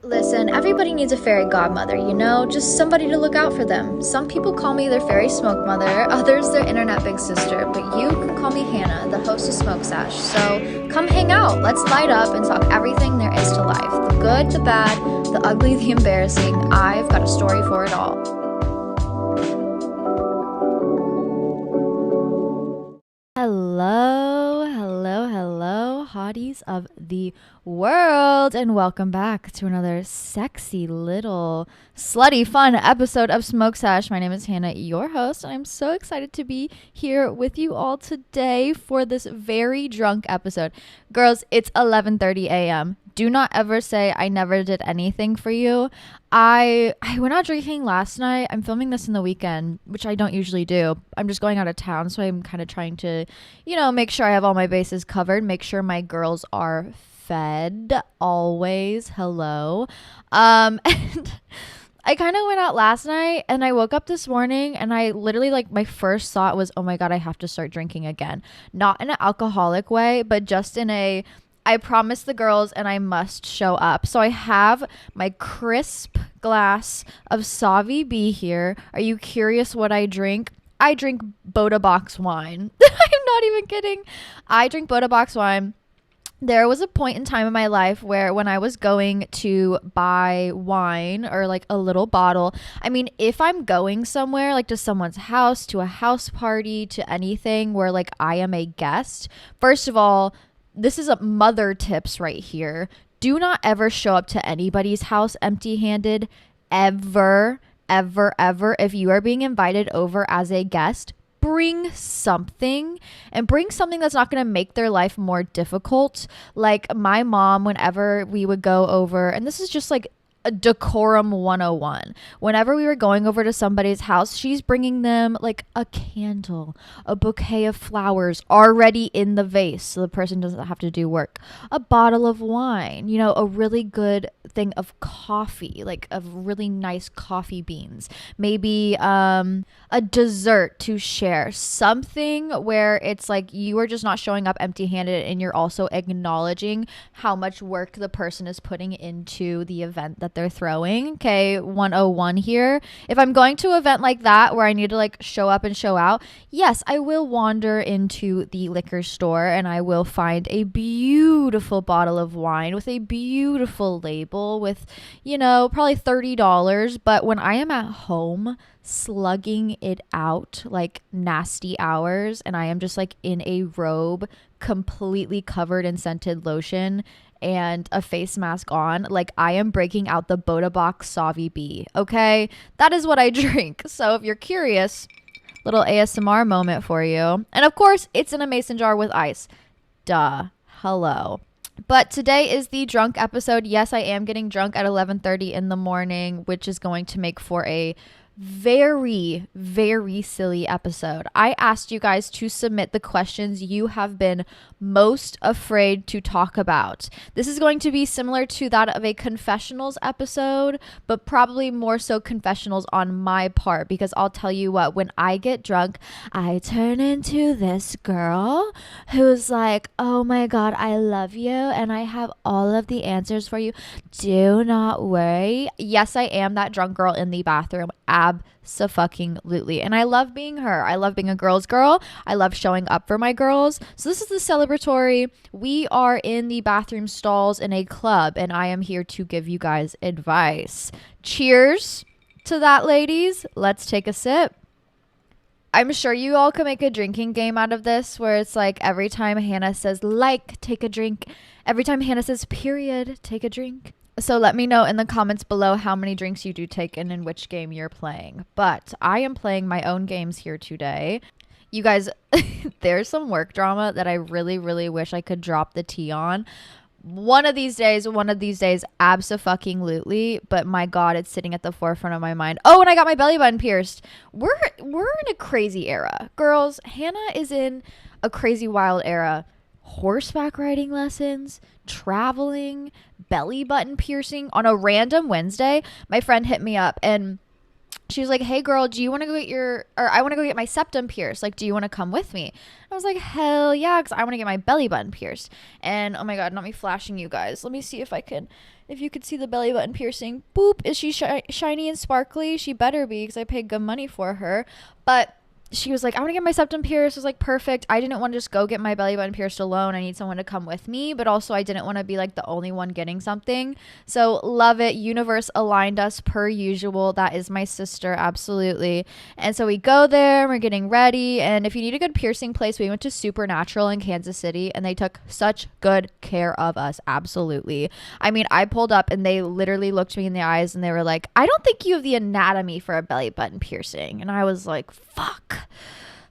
Listen, everybody needs a fairy godmother, just somebody to look out for them. Some people call me their fairy smoke mother, others their internet big sister, but you can call me Hannah, the host of Smoke Sesh. So come hang out, let's light up and talk everything there is to life. The good, the bad, the ugly, the embarrassing. I've got a story for it all. Hello, hotties of the world, and welcome back to another sexy little slutty fun episode of Smoke Sesh. My name is Hannah, your host, and I'm so excited to be here with you all today for this very drunk episode. Girls, it's 11:30 a.m. Do not ever say I never did anything for you. I went out drinking last night. I'm filming this in the weekend, which I don't usually do. I'm just going out of town, so I'm kind of trying to, make sure I have all my bases covered, make sure my girls are fed always. Hello. And I kind of went out last night and I woke up this morning and I literally my first thought was, oh my God, I have to start drinking again. Not in an alcoholic way, but just in I promised the girls and I must show up. So I have my crisp glass of Savi B here. Are you curious what I drink? I drink Boda Box wine. I'm not even kidding. I drink Boda Box wine. There was a point in time in my life where when I was going to buy wine or a little bottle, if I'm going somewhere, to someone's house, to a house party, to anything where I am a guest, first of all, this is a mother tips right here. Do not ever show up to anybody's house empty-handed, ever, ever, ever. If you are being invited over as a guest, bring something, and bring something that's not going to make their life more difficult. Like my mom, whenever we would go over, and this is just a decorum 101. Whenever we were going over to somebody's house, she's bringing them a candle, a bouquet of flowers already in the vase so the person doesn't have to do work, a bottle of wine, a really good thing of coffee, of really nice coffee beans, maybe a dessert to share, something where it's you are just not showing up empty-handed and you're also acknowledging how much work the person is putting into the event that they're throwing. Okay, 101 here. If I'm going to an event like that where I need to show up and show out, yes, I will wander into the liquor store and I will find a beautiful bottle of wine with a beautiful label with, probably $30. But when I am at home slugging it out nasty hours and I am just in a robe completely covered in scented lotion and a face mask on, I am breaking out the Boda Box Savi B. Okay, that is what I drink. So if you're curious, little ASMR moment for you. And of course, it's in a mason jar with ice. Duh. Hello. But today is the drunk episode. Yes, I am getting drunk at 11:30 in the morning, which is going to make for a very, very silly episode. I asked you guys to submit the questions you have been most afraid to talk about. This is going to be similar to that of a confessionals episode, but probably more so confessionals on my part, because I'll tell you what, when I get drunk, I turn into this girl who's oh my God, I love you and I have all of the answers for you. Do not worry. Yes, I am that drunk girl in the bathroom. Abso-fucking-lutely. And I love being her. I love being a girl's girl. I love showing up for my girls. So this is the celebratory. We are in the bathroom stalls in a club and I am here to give you guys advice. Cheers to that, ladies. Let's take a sip. I'm sure you all can make a drinking game out of this where it's every time Hannah says take a drink. Every time Hannah says period, take a drink. So let me know in the comments below how many drinks you do take and in which game you're playing. But I am playing my own games here today. You guys, there's some work drama that I really, really wish I could drop the tea on. One of these days, abso-fucking-lutely. But my God, it's sitting at the forefront of my mind. Oh, and I got my belly button pierced. We're in a crazy era. Girls, Hannah is in a crazy wild era. Horseback riding lessons, traveling, belly button piercing on a random Wednesday. My friend hit me up and she was like, hey girl, do you want to go get I want to go get my septum pierced. Like, do you want to come with me? I was like, hell yeah, because I want to get my belly button pierced. And oh my God, not me flashing you guys. Let me see if you could see the belly button piercing. Boop. Is she shiny and sparkly? She better be, because I paid good money for her. But she was like, I want to get my septum pierced. I was like, perfect. I didn't want to just go get my belly button pierced alone. I need someone to come with me, but also I didn't want to be like the only one getting something. So love it. Universe aligned us per usual. That is my sister. Absolutely. And so we go there, we're getting ready. And if you need a good piercing place, we went to Supernatural in Kansas City, and they took such good care of us. Absolutely. I mean, I pulled up and they literally looked me in the eyes and they were like, I don't think you have the anatomy for a belly button piercing. And I was like, fuck.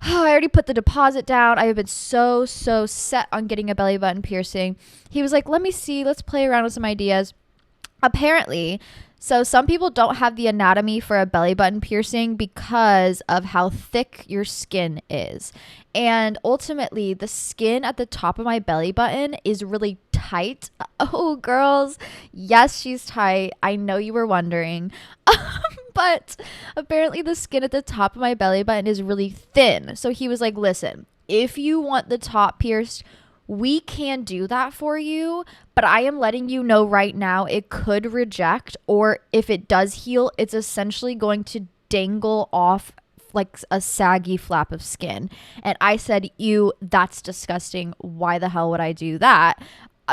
Oh, I already put the deposit down. I have been so set on getting a belly button piercing. He was like, let me see. Let's play around with some ideas. Apparently, so some people don't have the anatomy for a belly button piercing because of how thick your skin is. And ultimately, the skin at the top of my belly button is really tight. Oh, girls. Yes, she's tight. I know you were wondering. But apparently the skin at the top of my belly button is really thin. So he was like, listen, if you want the top pierced, we can do that for you, but I am letting you know right now it could reject, or if it does heal, it's essentially going to dangle off like a saggy flap of skin. And I said, ew, that's disgusting. Why the hell would I do that?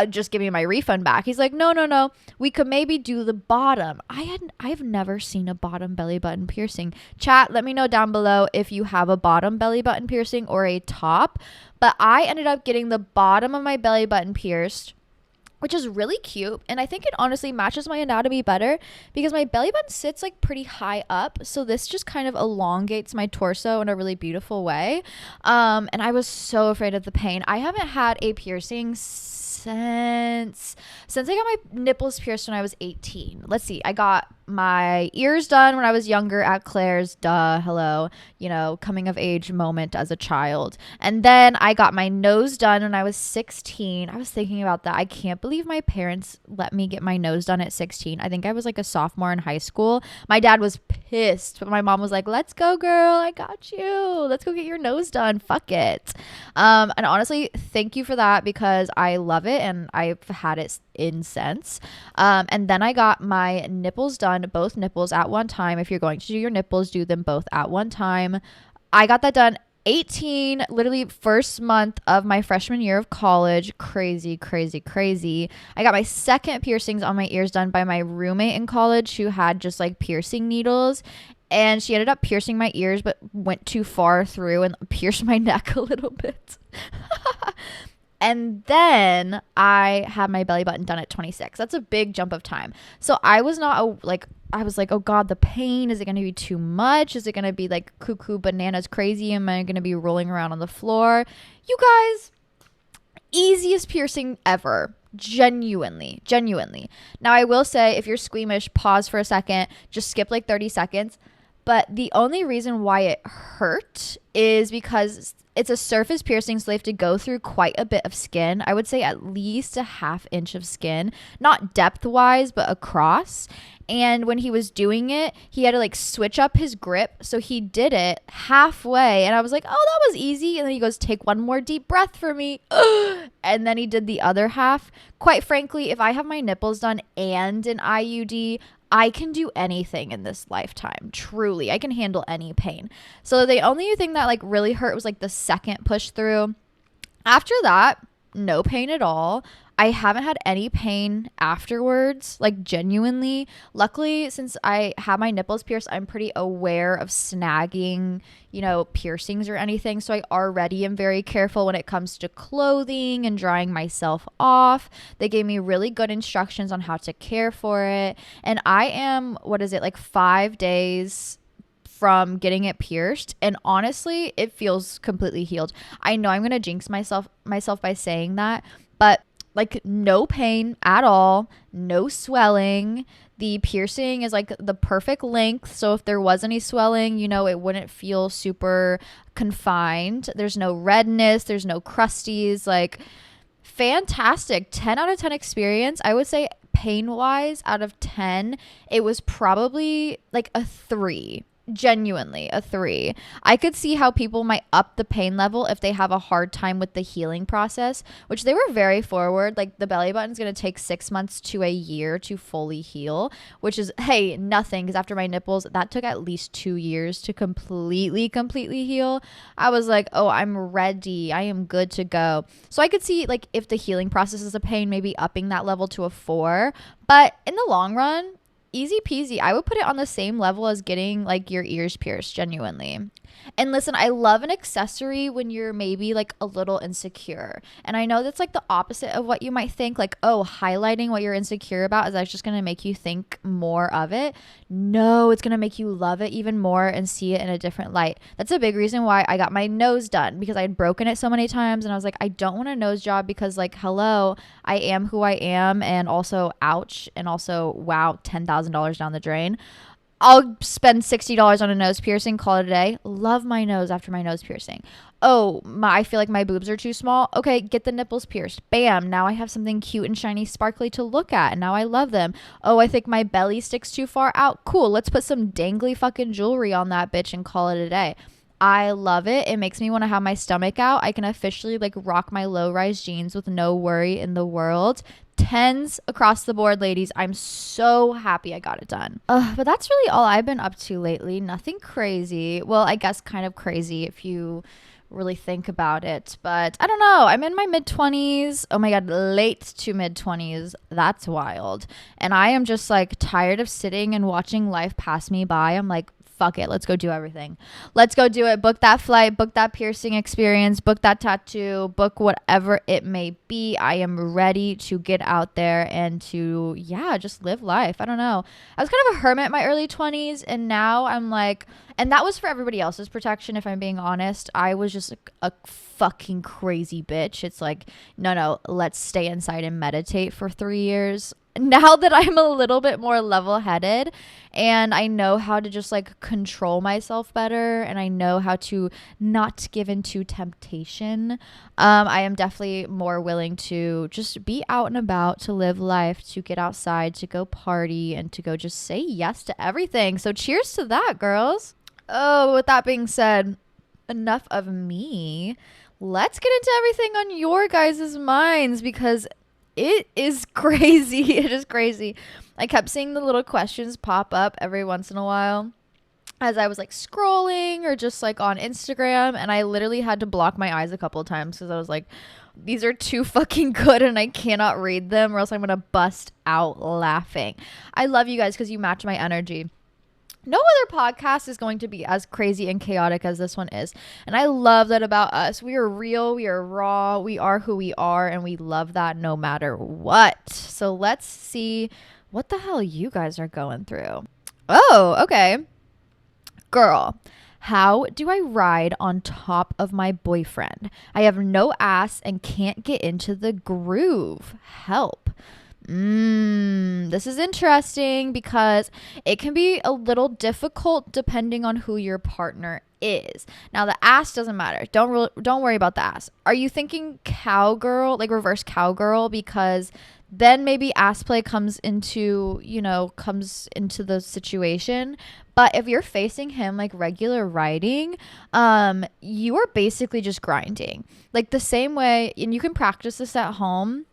Just give me my refund back. He's like, no, we could maybe do the bottom. I've never seen a bottom belly button piercing. Chat, let me know down below if you have a bottom belly button piercing or a top. But I ended up getting the bottom of my belly button pierced, which is really cute. And I think it honestly matches my anatomy better because my belly button sits like pretty high up. So this just kind of elongates my torso in a really beautiful way. And I was so afraid of the pain. I haven't had a piercing since I got my nipples pierced when I was 18. Let's see. I got my ears done when I was younger at Claire's. Duh. Hello. Coming of age moment as a child. And then I got my nose done when I was 16. I was thinking about that. I can't believe my parents let me get my nose done at 16. I think I was like a sophomore in high school. My dad was pissed, but my mom was like, let's go, girl. I got you. Let's go get your nose done. Fuck it. And honestly, thank you for that because I love it and I've had it in since. And then I got my nipples done, both nipples at one time. If you're going to do your nipples, do them both at one time. I got that done 18, literally first month of my freshman year of college. Crazy. I got my second piercings on my ears done by my roommate in college who had just like piercing needles. And she ended up piercing my ears, but went too far through and pierced my neck a little bit. And then I had my belly button done at 26. That's a big jump of time. So I was I was like, oh God, the pain, is it going to be too much? Is it going to be like cuckoo bananas crazy? Am I going to be rolling around on the floor? You guys, easiest piercing ever. Genuinely. Now I will say, if you're squeamish, pause for a second, just skip like 30 seconds. But the only reason why it hurt is because it's a surface piercing, so they have to go through quite a bit of skin. I would say at least a ½ inch of skin, not depth wise, but across. And when he was doing it, he had to like switch up his grip. So he did it halfway. And I was like, oh, that was easy. And then he goes, take one more deep breath for me. And then he did the other half. Quite frankly, if I have my nipples done and an IUD, I can do anything in this lifetime. Truly, I can handle any pain. So the only thing that like really hurt was like the second push through. After that, no pain at all. I haven't had any pain afterwards, like genuinely. Luckily, since I have my nipples pierced, I'm pretty aware of snagging, piercings or anything. So I already am very careful when it comes to clothing and drying myself off. They gave me really good instructions on how to care for it. And I am, like 5 days from getting it pierced, and honestly it feels completely healed. I know I'm gonna jinx myself by saying that, but like no pain at all, no swelling. The piercing is like the perfect length, so if there was any swelling, it wouldn't feel super confined. There's no redness, there's no crusties. Like fantastic. 10 out of 10 experience. I would say pain wise, out of 10 it was probably like a 3. Genuinely a 3. I could see how people might up the pain level if they have a hard time with the healing process, which they were very forward. Like the belly button's going to take 6 months to a year to fully heal, which is, hey, nothing. Because after my nipples, that took at least 2 years to completely heal. I was like, oh, I'm ready. I am good to go. So I could see like if the healing process is a pain, maybe upping that level to a 4. But in the long run, easy peasy. I would put it on the same level as getting like your ears pierced, genuinely. And listen, I love an accessory when you're maybe like a little insecure. And I know that's like the opposite of what you might think, like, oh, highlighting what you're insecure about is actually just going to make you think more of it. No, it's going to make you love it even more and see it in a different light. That's a big reason why I got my nose done, because I had broken it so many times and I was like, I don't want a nose job because like, hello, I am who I am, and also ouch, and also wow, $10,000 down the drain. I'll spend $60 on a nose piercing, call it a day. Love my nose after my nose piercing. Oh, I feel like my boobs are too small. Okay, get the nipples pierced. Bam, now I have something cute and shiny, sparkly to look at, and now I love them. Oh, I think my belly sticks too far out. Cool, let's put some dangly fucking jewelry on that bitch and call it a day. I love it. It makes me want to have my stomach out. I can officially like rock my low-rise jeans with no worry in the world. 10s across the board, ladies. I'm so happy I got it done. But that's really all I've been up to lately. Nothing crazy. Well, I guess kind of crazy if you really think about it. But I don't know. I'm in my mid-20s. Oh my God, late to mid-20s. That's wild. And I am just like tired of sitting and watching life pass me by. I'm like, fuck it. Let's go do everything. Let's go do it. Book that flight, book that piercing experience, book that tattoo, book whatever it may be. I am ready to get out there and to, yeah, just live life. I don't know. I was kind of a hermit in my early 20s, and now I'm like, and that was for everybody else's protection, if I'm being honest. I was just a fucking crazy bitch. It's like, no, let's stay inside and meditate for 3 years. Now that I'm a little bit more level-headed and I know how to just like control myself better, and I know how to not give into temptation, I am definitely more willing to just be out and about, to live life, to get outside, to go party, and to go just say yes to everything. So cheers to that, girls. Oh, with that being said, enough of me. Let's get into everything on your guys' minds, because it is crazy. It is crazy. I kept seeing the little questions pop up every once in a while as I was like scrolling or just like on Instagram, and I literally had to block my eyes a couple of times because I was like, these are too fucking good and I cannot read them or else I'm gonna bust out laughing. I love you guys because you match my energy. No other podcast is going to be as crazy and chaotic as this one is. And I love that about us. We are real. We are raw. We are who we are. And we love that no matter what. So let's see what the hell you guys are going through. Oh, okay. Girl, how do I ride on top of my boyfriend? I have no ass and can't get into the groove. Help. This is interesting because it can be a little difficult depending on who your partner is. Now, the ass doesn't matter. Don't worry about the ass. Are you thinking cowgirl, like reverse cowgirl? Because then maybe ass play comes into the situation. But if you're facing him like regular riding, you are basically just grinding. Like the same way, and you can practice this at home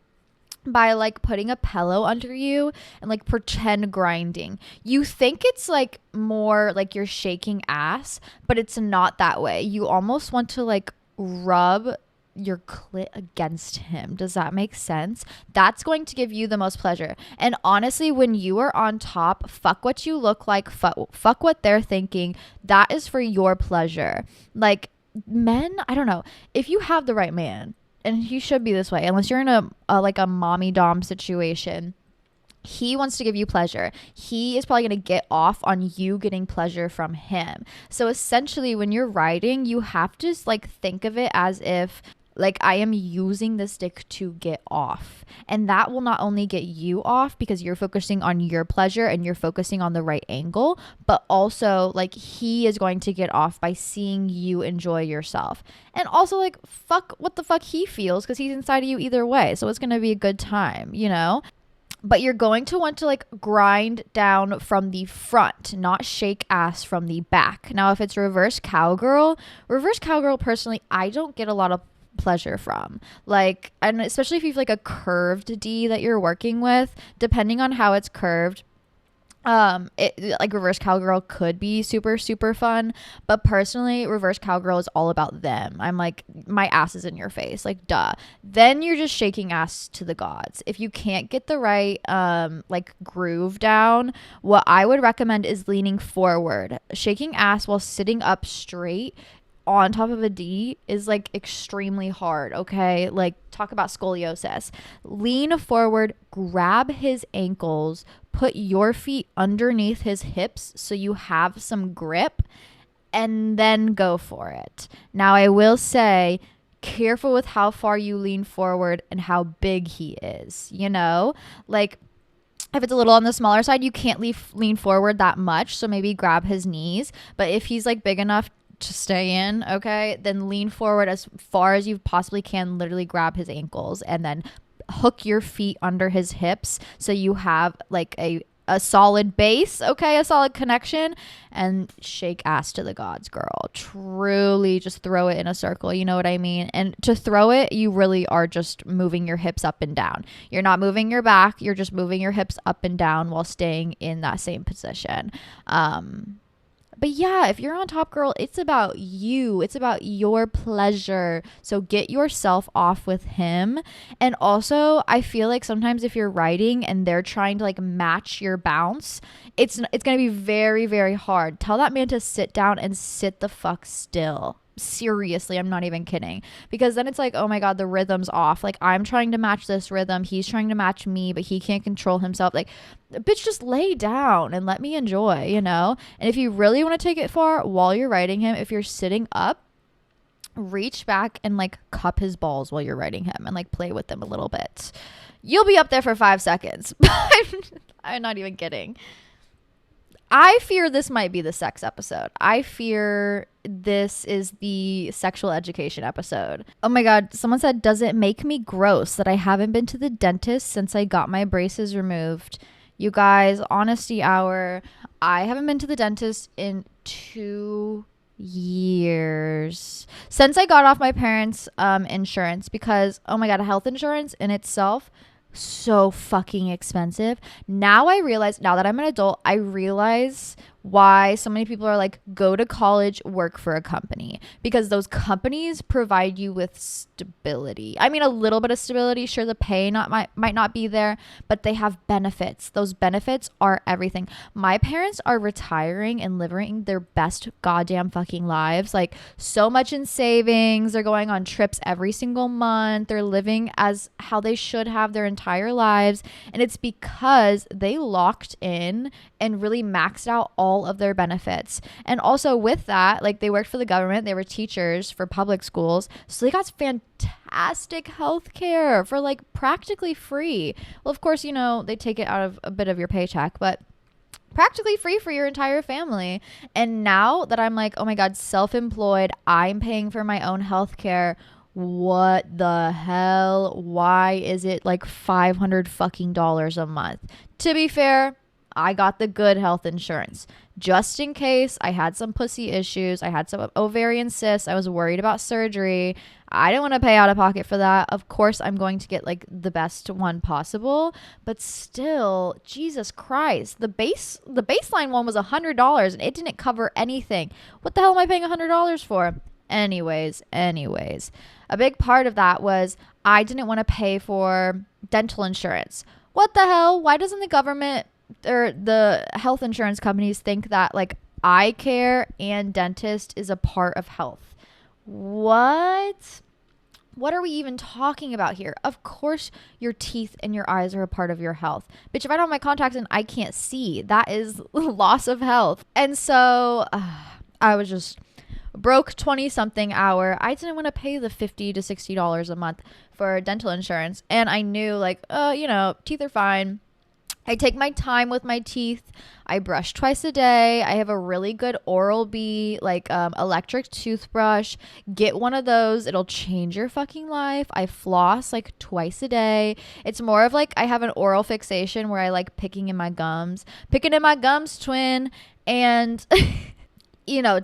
by like putting a pillow under you and like pretend grinding. You think it's like more like you're shaking ass, but it's not that way. You almost want to like rub your clit against him. Does that make sense? That's going to give you the most pleasure. And honestly, when you are on top, fuck what you look like, fuck what they're thinking. That is for your pleasure. Like men, I don't know. If you have the right man, and he should be this way, unless you're in a mommy dom situation, he wants to give you pleasure. He is probably going to get off on you getting pleasure from him. So essentially, when you're riding, you have to like think of it as if like I am using the stick to get off. And that will not only get you off because you're focusing on your pleasure and you're focusing on the right angle, but also like he is going to get off by seeing you enjoy yourself. And also like fuck what the fuck he feels because he's inside of you either way. So it's going to be a good time, you know? but you're going to want to like grind down from the front, not shake ass from the back. Now, if it's reverse cowgirl personally, I don't get a lot of pleasure from, like, and especially if you've like a curved D that you're working with, depending on how it's curved, it like reverse cowgirl could be super super fun, but personally reverse cowgirl is all about them. I'm like, my ass is in your face, like duh. Then you're just shaking ass to the gods. If you can't get the right like groove down, what I would recommend is leaning forward. Shaking ass while sitting up straight on top of a D is like extremely hard, okay? Like, talk about scoliosis. Lean forward, grab his ankles, put your feet underneath his hips so you have some grip, and then go for it. Now, I will say, careful with how far you lean forward and how big he is, you know? Like, if it's a little on the smaller side, you can't lean forward that much, so maybe grab his knees. But if he's like big enough to stay in, okay, then lean forward as far as you possibly can, literally grab his ankles, and then hook your feet under his hips so you have like a solid base, okay, a solid connection, and shake ass to the gods, girl. Truly just throw it in a circle, you know what I mean? And to throw it, you really are just moving your hips up and down. You're not moving your back, you're just moving your hips up and down while staying in that same position. But yeah, if you're on top, girl, it's about you. It's about your pleasure. So get yourself off with him. And also, I feel like sometimes if you're writing and they're trying to like match your bounce, it's going to be very, very hard. Tell that man to sit down and sit the fuck still. Seriously, I'm not even kidding, because then it's like, oh my god, the rhythm's off. Like, I'm trying to match this rhythm, he's trying to match me, but he can't control himself. Like, bitch, just lay down and let me enjoy, you know? And if you really want to take it far while you're writing him, if you're sitting up, reach back and like cup his balls while you're writing him and like play with them a little bit. You'll be up there for 5 seconds. I'm not even kidding. I fear this might be the sex episode. I fear this is the sexual education episode. Oh my god, someone said, does it make me gross that I haven't been to the dentist since I got my braces removed? You guys, honesty hour. I haven't been to the dentist in 2 years. Since I got off my parents' insurance, because, oh my god, health insurance in itself, so fucking expensive. Now that I'm an adult, I realize why so many people are like, go to college, work for a company, because those companies provide you with stability. I mean, a little bit of stability. Sure, the pay might not be there, but they have benefits. Those benefits are everything. My parents are retiring and living their best goddamn fucking lives. Like, so much in savings. They're going on trips every single month. They're living as how they should have their entire lives. And it's because they locked in and really maxed out all of their benefits. And also with that, like, they worked for the government, they were teachers for public schools, so they got fantastic health care for like practically free. Well, of course, you know, they take it out of a bit of your paycheck, but practically free for your entire family. And now that I'm like, oh my god, self-employed, I'm paying for my own health care. What the hell? Why is it like $500 fucking a month? To be fair, I got the good health insurance just in case I had some pussy issues. I had some ovarian cysts. I was worried about surgery. I didn't want to pay out of pocket for that. Of course, I'm going to get like the best one possible, but still, Jesus Christ, the baseline one was $100 and it didn't cover anything. What the hell am I paying $100 for? Anyways, a big part of that was I didn't want to pay for dental insurance. What the hell? Why doesn't the government or the health insurance companies think that like eye care and dentist is a part of health? What are we even talking about here? Of course your teeth and your eyes are a part of your health. Bitch, if I don't have my contacts in, I can't see. That is loss of health. And so I was just broke 20 something hour. I didn't want to pay the $50 to $60 a month for dental insurance. And I knew like, you know, teeth are fine. I take my time with my teeth. I brush twice a day. I have a really good Oral-B, like electric toothbrush. Get one of those. It'll change your fucking life. I floss like twice a day. It's more of like I have an oral fixation where I like picking in my gums. Picking in my gums, twin. And,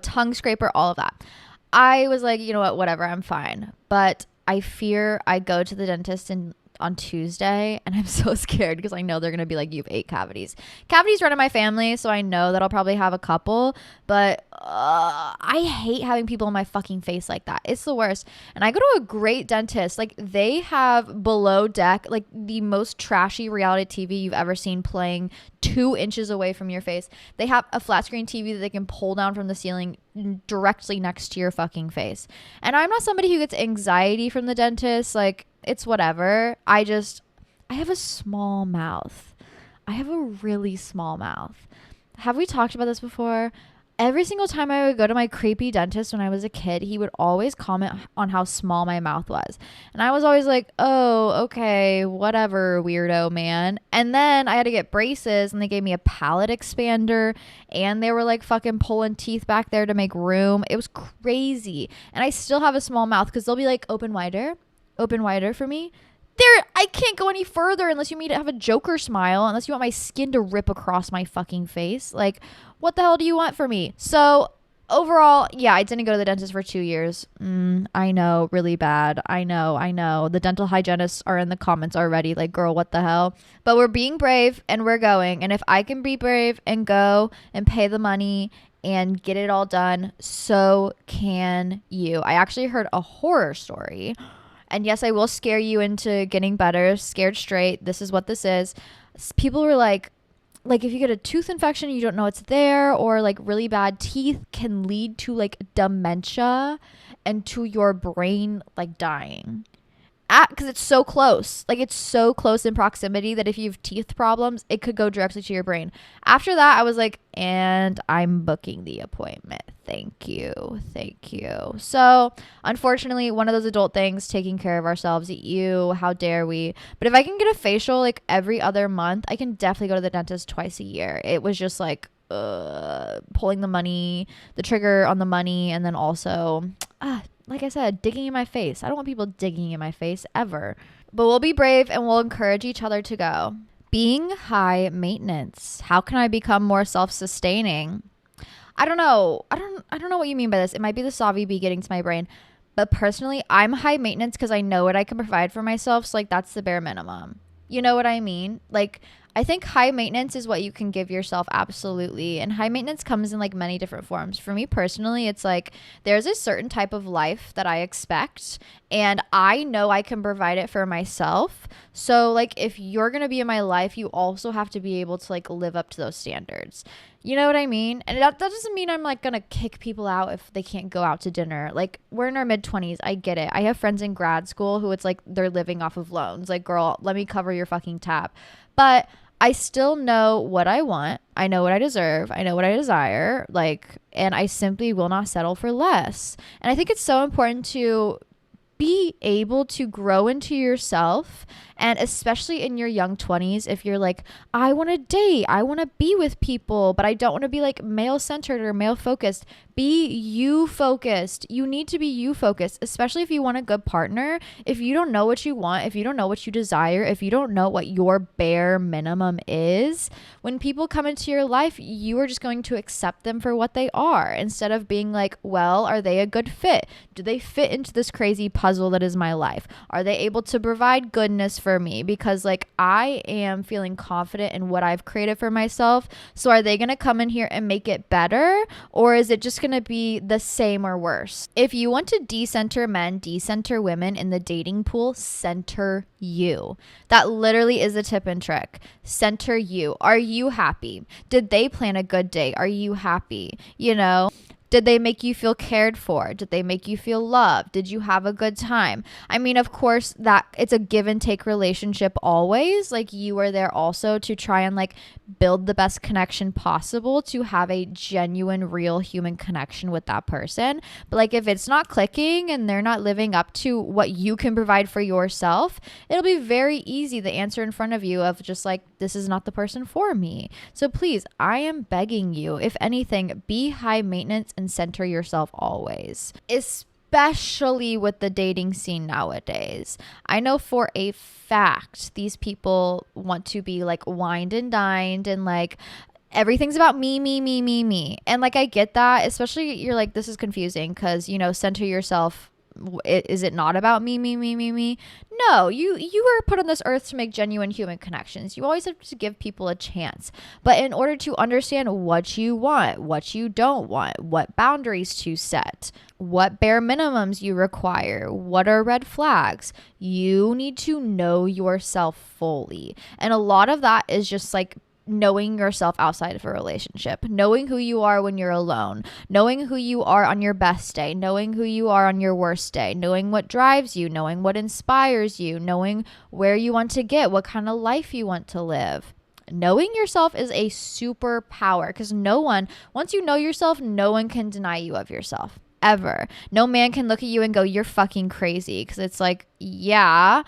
tongue scraper, all of that. I was like, you know what, whatever, I'm fine. But I fear I go to the dentist on Tuesday, and I'm so scared because I know they're gonna be like, you have 8 cavities. Cavities run in my family, so I know that I'll probably have a couple, but I hate having people in my fucking face like that. It's the worst. And I go to a great dentist. Like, they have below deck, like the most trashy reality TV you've ever seen playing 2 inches away from your face. They have a flat screen TV that they can pull down from the ceiling directly next to your fucking face. And I'm not somebody who gets anxiety from the dentist. Like, it's whatever. I have a small mouth. I have a really small mouth. Have we talked about this before? Every single time I would go to my creepy dentist when I was a kid, he would always comment on how small my mouth was. And I was always like, oh, okay, whatever, weirdo man. And then I had to get braces, and they gave me a palate expander, and they were like fucking pulling teeth back there to make room. It was crazy. And I still have a small mouth because they'll be like, open wider for me. I can't go any further unless you want me to have a Joker smile, unless you want my skin to rip across my fucking face. Like, what the hell do you want from me? So overall, yeah, I didn't go to the dentist for 2 years. I know, really bad. I know. The dental hygienists are in the comments already. Like, girl, what the hell? But we're being brave and we're going. And if I can be brave and go and pay the money and get it all done, so can you. I actually heard a horror story. And yes, I will scare you into getting better. Scared straight. This is what this is. People were like if you get a tooth infection, you don't know it's there, or like really bad teeth can lead to like dementia and to your brain like dying. Because it's so close. Like, it's so close in proximity that if you have teeth problems, it could go directly to your brain. After that, I was like, and I'm booking the appointment. Thank you. So, unfortunately, one of those adult things, taking care of ourselves. How dare we? But if I can get a facial like every other month, I can definitely go to the dentist twice a year. It was just like pulling the trigger on the money, and then also like I said, digging in my face. I don't want people digging in my face ever. But we'll be brave and we'll encourage each other to go. Being high maintenance. How can I become more self-sustaining? I don't know. I don't know what you mean by this. It might be the Savi bee getting to my brain. But personally, I'm high maintenance because I know what I can provide for myself. So like, that's the bare minimum. You know what I mean? Like, I think high maintenance is what you can give yourself, absolutely. And high maintenance comes in like many different forms. For me personally, it's like there's a certain type of life that I expect, and I know I can provide it for myself. So like, if you're going to be in my life, you also have to be able to like live up to those standards. You know what I mean? And that doesn't mean I'm like going to kick people out if they can't go out to dinner. Like, we're in our mid-20s. I get it. I have friends in grad school who it's like they're living off of loans. Like, girl, let me cover your fucking tab. But I still know what I want. I know what I deserve. I know what I desire. Like, and I simply will not settle for less. And I think it's so important to be able to grow into yourself, and especially in your young 20s, if you're like, I want to date, I want to be with people, but I don't want to be like male centered or male focused. Be you focused. You need to be you focused, especially if you want a good partner. If you don't know what you want, if you don't know what you desire, if you don't know what your bare minimum is, when people come into your life, you are just going to accept them for what they are, instead of being like, well, are they a good fit? Do they fit into this crazy puzzle that is my life? Are they able to provide goodness for me? Because like, I am feeling confident in what I've created for myself. So are they going to come in here and make it better? Or is it just going to be the same or worse? If you want to decenter men, decenter women in the dating pool, center you. That literally is a tip and trick. Center you. Are you happy? Did they plan a good date? Are you happy? You know, Did they make you feel cared for? Did they make you feel loved? Did you have a good time? I mean, of course, that it's a give and take relationship always. Like, you are there also to try and like build the best connection possible, to have a genuine, real human connection with that person. But like, if it's not clicking and they're not living up to what you can provide for yourself, it'll be very easy, the answer in front of you of just like, this is not the person for me. So please, I am begging you, if anything, be high maintenance and center yourself always, especially with the dating scene nowadays. I know for a fact these people want to be like wined and dined and like everything's about me, me, me, me, me. And like, I get that, especially you're like, this is confusing because, you know, center yourself. Is it not about me, me, me, me, me? No, you were put on this earth to make genuine human connections. You always have to give people a chance. But in order to understand what you want, what you don't want, what boundaries to set, what bare minimums you require, what are red flags, you need to know yourself fully. And a lot of that is just like knowing yourself outside of a relationship, knowing who you are when you're alone, knowing who you are on your best day, knowing who you are on your worst day, knowing what drives you, knowing what inspires you, knowing where you want to get, what kind of life you want to live. Knowing yourself is a superpower because once you know yourself, no one can deny you of yourself. Ever. No man can look at you and go, you're fucking crazy. Because it's like, yeah,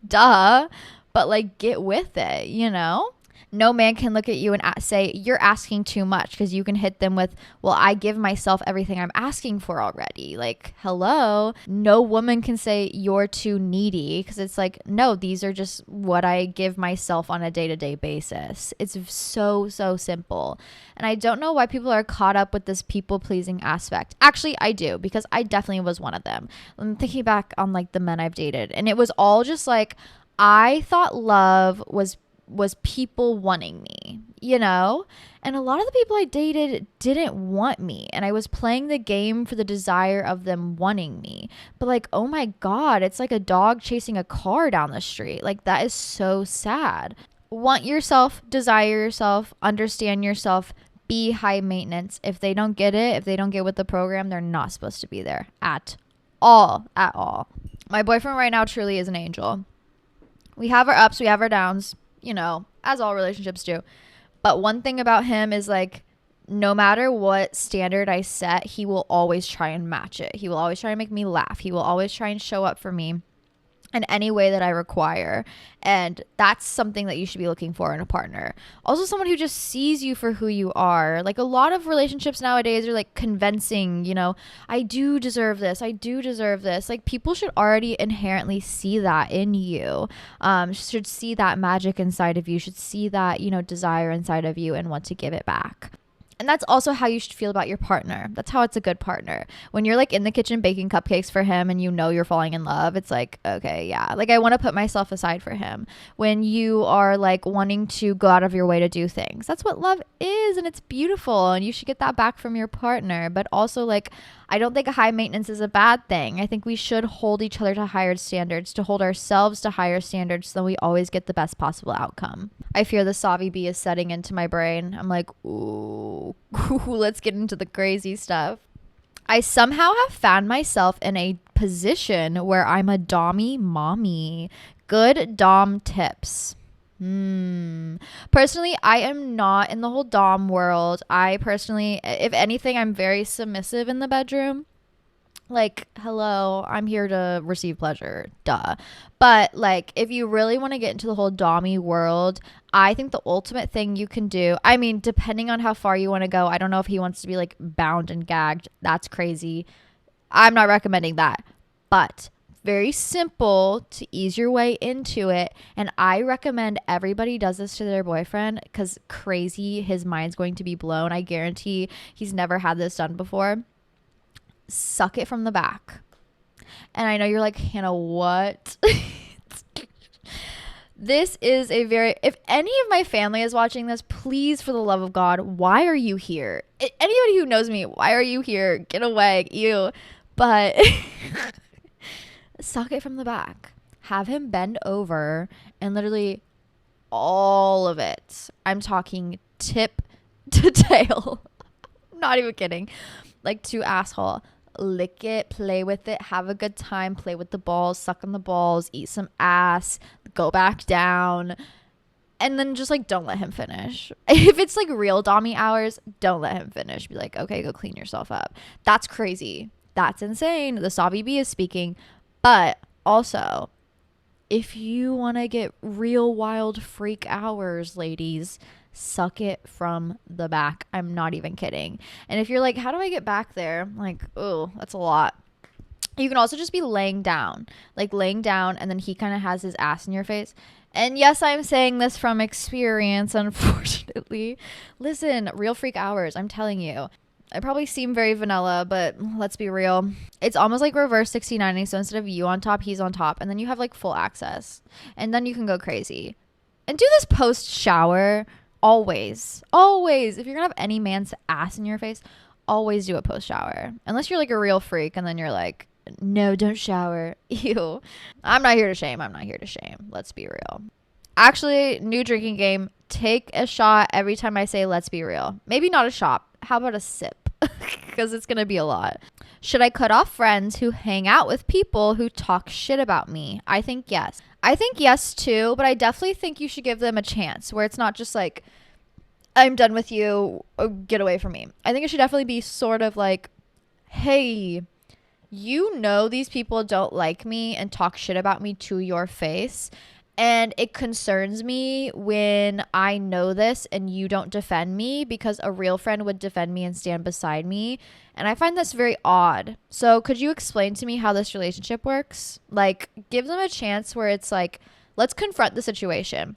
duh. But like, get with it, you know? No man can look at you and say, you're asking too much, because you can hit them with, well, I give myself everything I'm asking for already. Like, hello? No woman can say you're too needy, because it's like, no, these are just what I give myself on a day-to-day basis. It's so, so simple. And I don't know why people are caught up with this people-pleasing aspect. Actually, I do, because I definitely was one of them. I'm thinking back on like the men I've dated, and it was all just like, I thought love was people wanting me, you know? And a lot of the people I dated didn't want me. And I was playing the game for the desire of them wanting me. But like, oh my God, it's like a dog chasing a car down the street. Like, that is so sad. Want yourself, desire yourself, understand yourself, be high maintenance. If they don't get it, if they don't get with the program, they're not supposed to be there at all. My boyfriend right now truly is an angel. We have our ups, we have our downs, you know, as all relationships do. But one thing about him is like, no matter what standard I set, he will always try and match it. He will always try and make me laugh. He will always try and show up for me in any way that I require. And that's something that you should be looking for in a partner. Also, someone who just sees you for who you are. Like, a lot of relationships nowadays are like convincing, you know, I do deserve this. I do deserve this. Like, people should already inherently see that in you. Should see that magic inside of you, should see that, you know, desire inside of you and want to give it back. And that's also how you should feel about your partner. That's how it's a good partner. When you're like in the kitchen baking cupcakes for him and you know you're falling in love, it's like, okay, yeah. Like, I want to put myself aside for him. When you are like wanting to go out of your way to do things, that's what love is, and it's beautiful, and you should get that back from your partner. But also, like, I don't think high maintenance is a bad thing. I think we should hold each other to higher standards, to hold ourselves to higher standards, so that we always get the best possible outcome. I fear the Savvy Bee is setting into my brain. I'm like, ooh, let's get into the crazy stuff. I somehow have found myself in a position where I'm a Dommy mommy. Good Dom tips. Personally, I am not in the whole Dom world. I personally, if anything, I'm very submissive in the bedroom. Like, hello, I'm here to receive pleasure. Duh. But like, if you really want to get into the whole Dommy world, I think the ultimate thing you can do, I mean, depending on how far you want to go, I don't know if he wants to be like bound and gagged. That's crazy. I'm not recommending that. But very simple to ease your way into it. And I recommend everybody does this to their boyfriend, because crazy, his mind's going to be blown. I guarantee he's never had this done before. Suck it from the back. And I know you're like, Hannah, what? This is a very, if any of my family is watching this, please, for the love of God, why are you here? Anybody who knows me, why are you here? Get away. Ew. But suck it from the back. Have him bend over and literally all of it. I'm talking tip to tail. I'm not even kidding. Like, to asshole. Lick it, play with it, have a good time, play with the balls, suck on the balls, eat some ass, go back down, and then just like don't let him finish. If it's like real Dommy hours, don't let him finish. Be like, okay, go clean yourself up. That's crazy. That's insane. The Savvy Bee is speaking. But also, if you want to get real wild freak hours, ladies, suck it from the back. I'm not even kidding. And if you're like, how do I get back there? I'm like, oh, that's a lot. You can also just be laying down, and then he kind of has his ass in your face. And yes, I'm saying this from experience, unfortunately. Listen, real freak hours, I'm telling you. I probably seem very vanilla, but let's be real. It's almost like reverse 69ing. So instead of you on top, he's on top. And then you have like full access. And then you can go crazy. And do this post shower. Always. If you're gonna have any man's ass in your face, always do a post shower. Unless you're like a real freak and then you're like, no, don't shower. Ew. I'm not here to shame. Let's be real. Actually, new drinking game. Take a shot every time I say let's be real. Maybe not a shot. How about a sip? Because it's gonna be a lot. Should I cut off friends who hang out with people who talk shit about me? I think yes. I think yes too, but I definitely think you should give them a chance where it's not just like, I'm done with you, get away from me. I think it should definitely be sort of like, hey, you know these people don't like me and talk shit about me to your face. And it concerns me when I know this and you don't defend me, because a real friend would defend me and stand beside me. And I find this very odd. So could you explain to me how this relationship works? Like, give them a chance where it's like, let's confront the situation.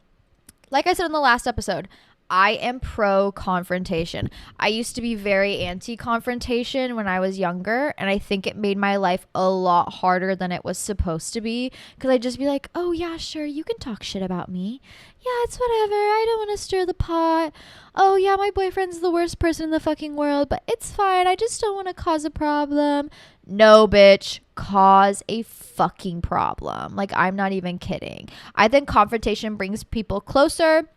Like I said in the last episode, I am pro confrontation. I used to be very anti confrontation when I was younger, and I think it made my life a lot harder than it was supposed to be, because I'd just be like, oh yeah, sure, you can talk shit about me. Yeah, it's whatever. I don't want to stir the pot. Oh yeah, my boyfriend's the worst person in the fucking world, but it's fine. I just don't want to cause a problem. No, bitch, cause a fucking problem. Like, I'm not even kidding. I think confrontation brings people closer.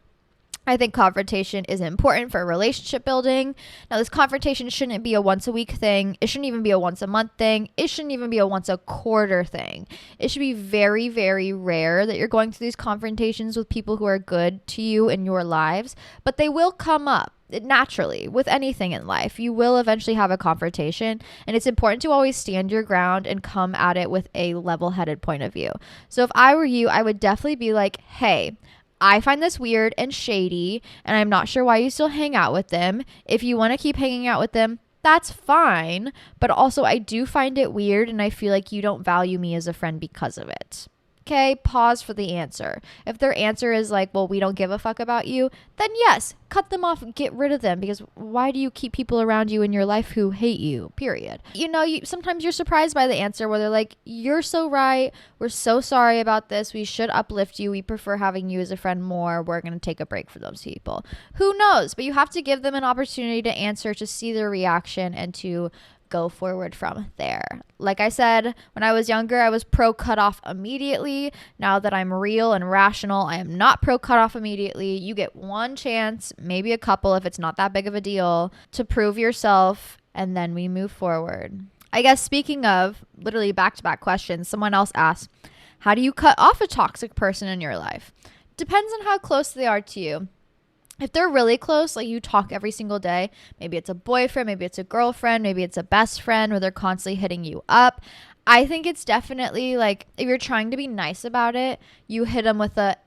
I think confrontation is important for relationship building. Now, this confrontation shouldn't be a once a week thing. It shouldn't even be a once a month thing. It shouldn't even be a once a quarter thing. It should be very, very rare that you're going through these confrontations with people who are good to you in your lives, but they will come up naturally with anything in life. You will eventually have a confrontation, and it's important to always stand your ground and come at it with a level-headed point of view. So if I were you, I would definitely be like, hey, I find this weird and shady, and I'm not sure why you still hang out with them. If you want to keep hanging out with them, that's fine. But also, I do find it weird, and I feel like you don't value me as a friend because of it. Okay, pause for the answer. If their answer is like, well, we don't give a fuck about you, then yes, cut them off, get rid of them, because why do you keep people around you in your life who hate you, period? You know, sometimes you're surprised by the answer where they're like, you're so right, we're so sorry about this, we should uplift you, we prefer having you as a friend more, we're going to take a break for those people. Who knows? But you have to give them an opportunity to answer, to see their reaction, and to go forward from there. Like I said, when I was younger, I was pro cut off immediately. Now that I'm real and rational, I am not pro cut off immediately. You get one chance, maybe a couple if it's not that big of a deal, to prove yourself, and then we move forward. I guess speaking of literally back-to-back questions, someone else asked, how do you cut off a toxic person in your life? Depends on how close they are to you. If they're really close, like you talk every single day, maybe it's a boyfriend, maybe it's a girlfriend, maybe it's a best friend where they're constantly hitting you up, I think it's definitely like, if you're trying to be nice about it, you hit them with a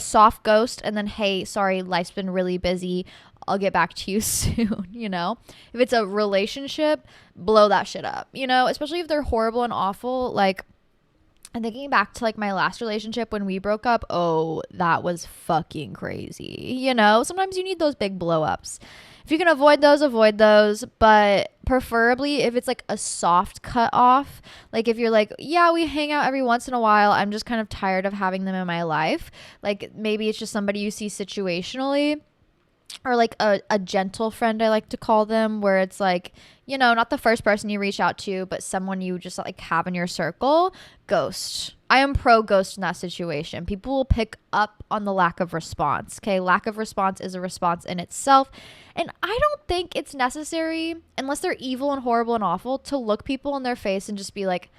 soft ghost, and then, hey, sorry, life's been really busy, I'll get back to you soon, you know? If it's a relationship, blow that shit up, you know? Especially if they're horrible and awful. Like, I'm thinking back to like my last relationship when we broke up. Oh, that was fucking crazy. You know, sometimes you need those big blow ups. If you can avoid those. But preferably if it's like a soft cut off, like if you're like, yeah, we hang out every once in a while, I'm just kind of tired of having them in my life. Like maybe it's just somebody you see situationally, or like a gentle friend, I like to call them, where it's like, you know, not the first person you reach out to, but someone you just like have in your circle. Ghost. I am pro ghost in that situation. People will pick up on the lack of response. Okay. Lack of response is a response in itself. And I don't think it's necessary, unless they're evil and horrible and awful, to look people in their face and just be like,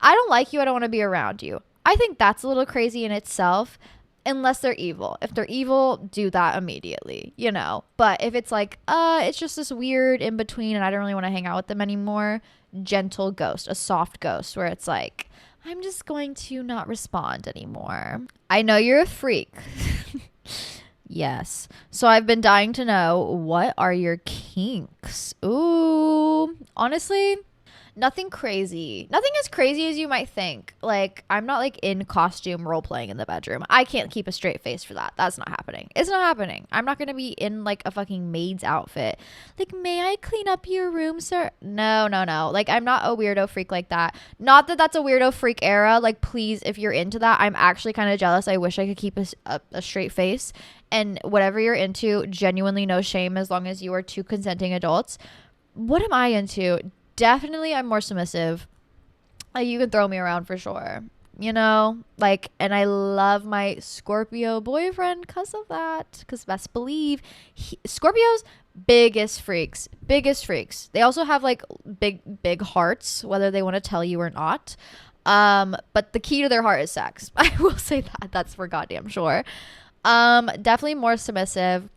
I don't like you. I don't want to be around you. I think that's a little crazy in itself, unless they're evil. If they're evil, do that immediately, you know. But if it's like, it's just this weird in between and I don't really want to hang out with them anymore, gentle ghost, a soft ghost where it's like, I'm just going to not respond anymore. I know you're a freak. Yes. So I've been dying to know, what are your kinks? Ooh, honestly, nothing crazy. Nothing as crazy as you might think. Like, I'm not like in costume role playing in the bedroom. I can't keep a straight face for that. That's not happening. It's not happening. I'm not going to be in like a fucking maid's outfit. Like, may I clean up your room, sir? No, no, no. Like, I'm not a weirdo freak like that. Not that that's a weirdo freak era. Like, please, if you're into that, I'm actually kind of jealous. I wish I could keep a straight face. And whatever you're into, genuinely no shame as long as you are two consenting adults. What am I into? Definitely I'm more submissive. Like, you can throw me around for sure, you know, like, and I love my Scorpio boyfriend because of that, because best believe Scorpios, biggest freaks. They also have like big hearts, whether they want to tell you or not. But the key to their heart is sex. I will say that. That's for goddamn sure. Definitely more submissive.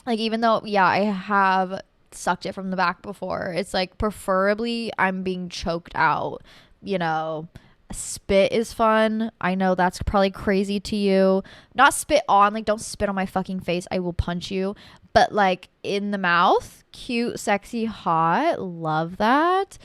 Like, even though, yeah, I have sucked it from the back before, it's like preferably I'm being choked out, you know. Spit is fun. I know that's probably crazy to you. Not spit on, like, don't spit on my fucking face, I will punch you. But like in the mouth, cute, sexy, hot, love that.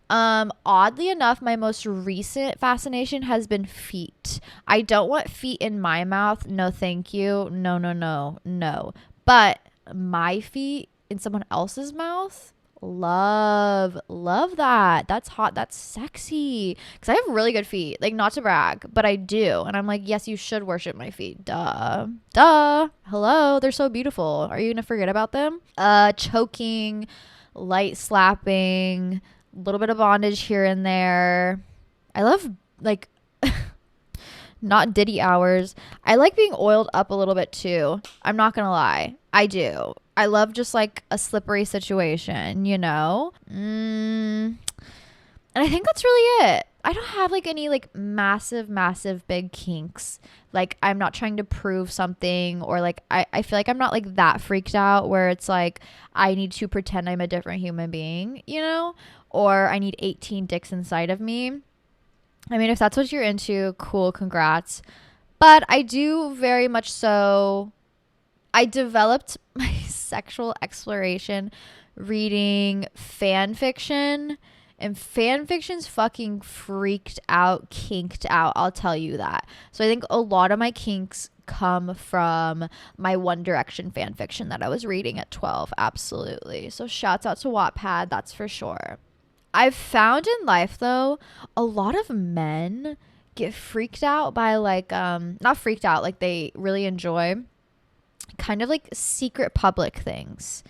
Oddly enough, my most recent fascination has been feet. I don't want feet in my mouth. No, thank you. No. But my feet in someone else's mouth, love that. That's hot. That's sexy. Because I have really good feet. Like, not to brag, but I do. And I'm like, yes, you should worship my feet. Duh. Hello. They're so beautiful. Are you gonna forget about them? Choking, light slapping, a little bit of bondage here and there. I love, like, not Diddy hours. I like being oiled up a little bit too. I'm not gonna lie. I do. I love just like a slippery situation, you know? And I think that's really it. I don't have like any like massive big kinks. Like, I'm not trying to prove something, or like I feel like I'm not like that freaked out where it's like I need to pretend I'm a different human being, you know? Or I need 18 dicks inside of me. I mean, if that's what you're into, cool, congrats. But I do very much so. I developed my sexual exploration reading fan fiction, and fan fiction's fucking freaked out, kinked out. I'll tell you that. So I think a lot of my kinks come from my One Direction fan fiction that I was reading at 12. Absolutely. So shouts out to Wattpad, that's for sure. I've found in life, though, a lot of men get freaked out by like, not freaked out, like they really enjoy kind of like secret public things.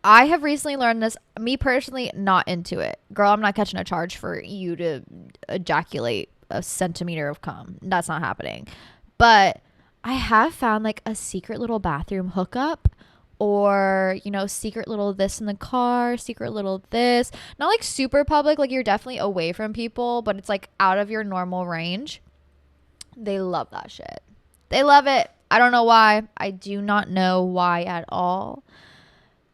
I have recently learned this, me personally, not into it. Girl, I'm not catching a charge for you to ejaculate a centimeter of cum. That's not happening. But I have found like a secret little bathroom hookup, or, you know, secret little this in the car, secret little this. Not like super public, like you're definitely away from people, but it's like out of your normal range. They love that shit. They love it. I don't know why. I do not know why at all.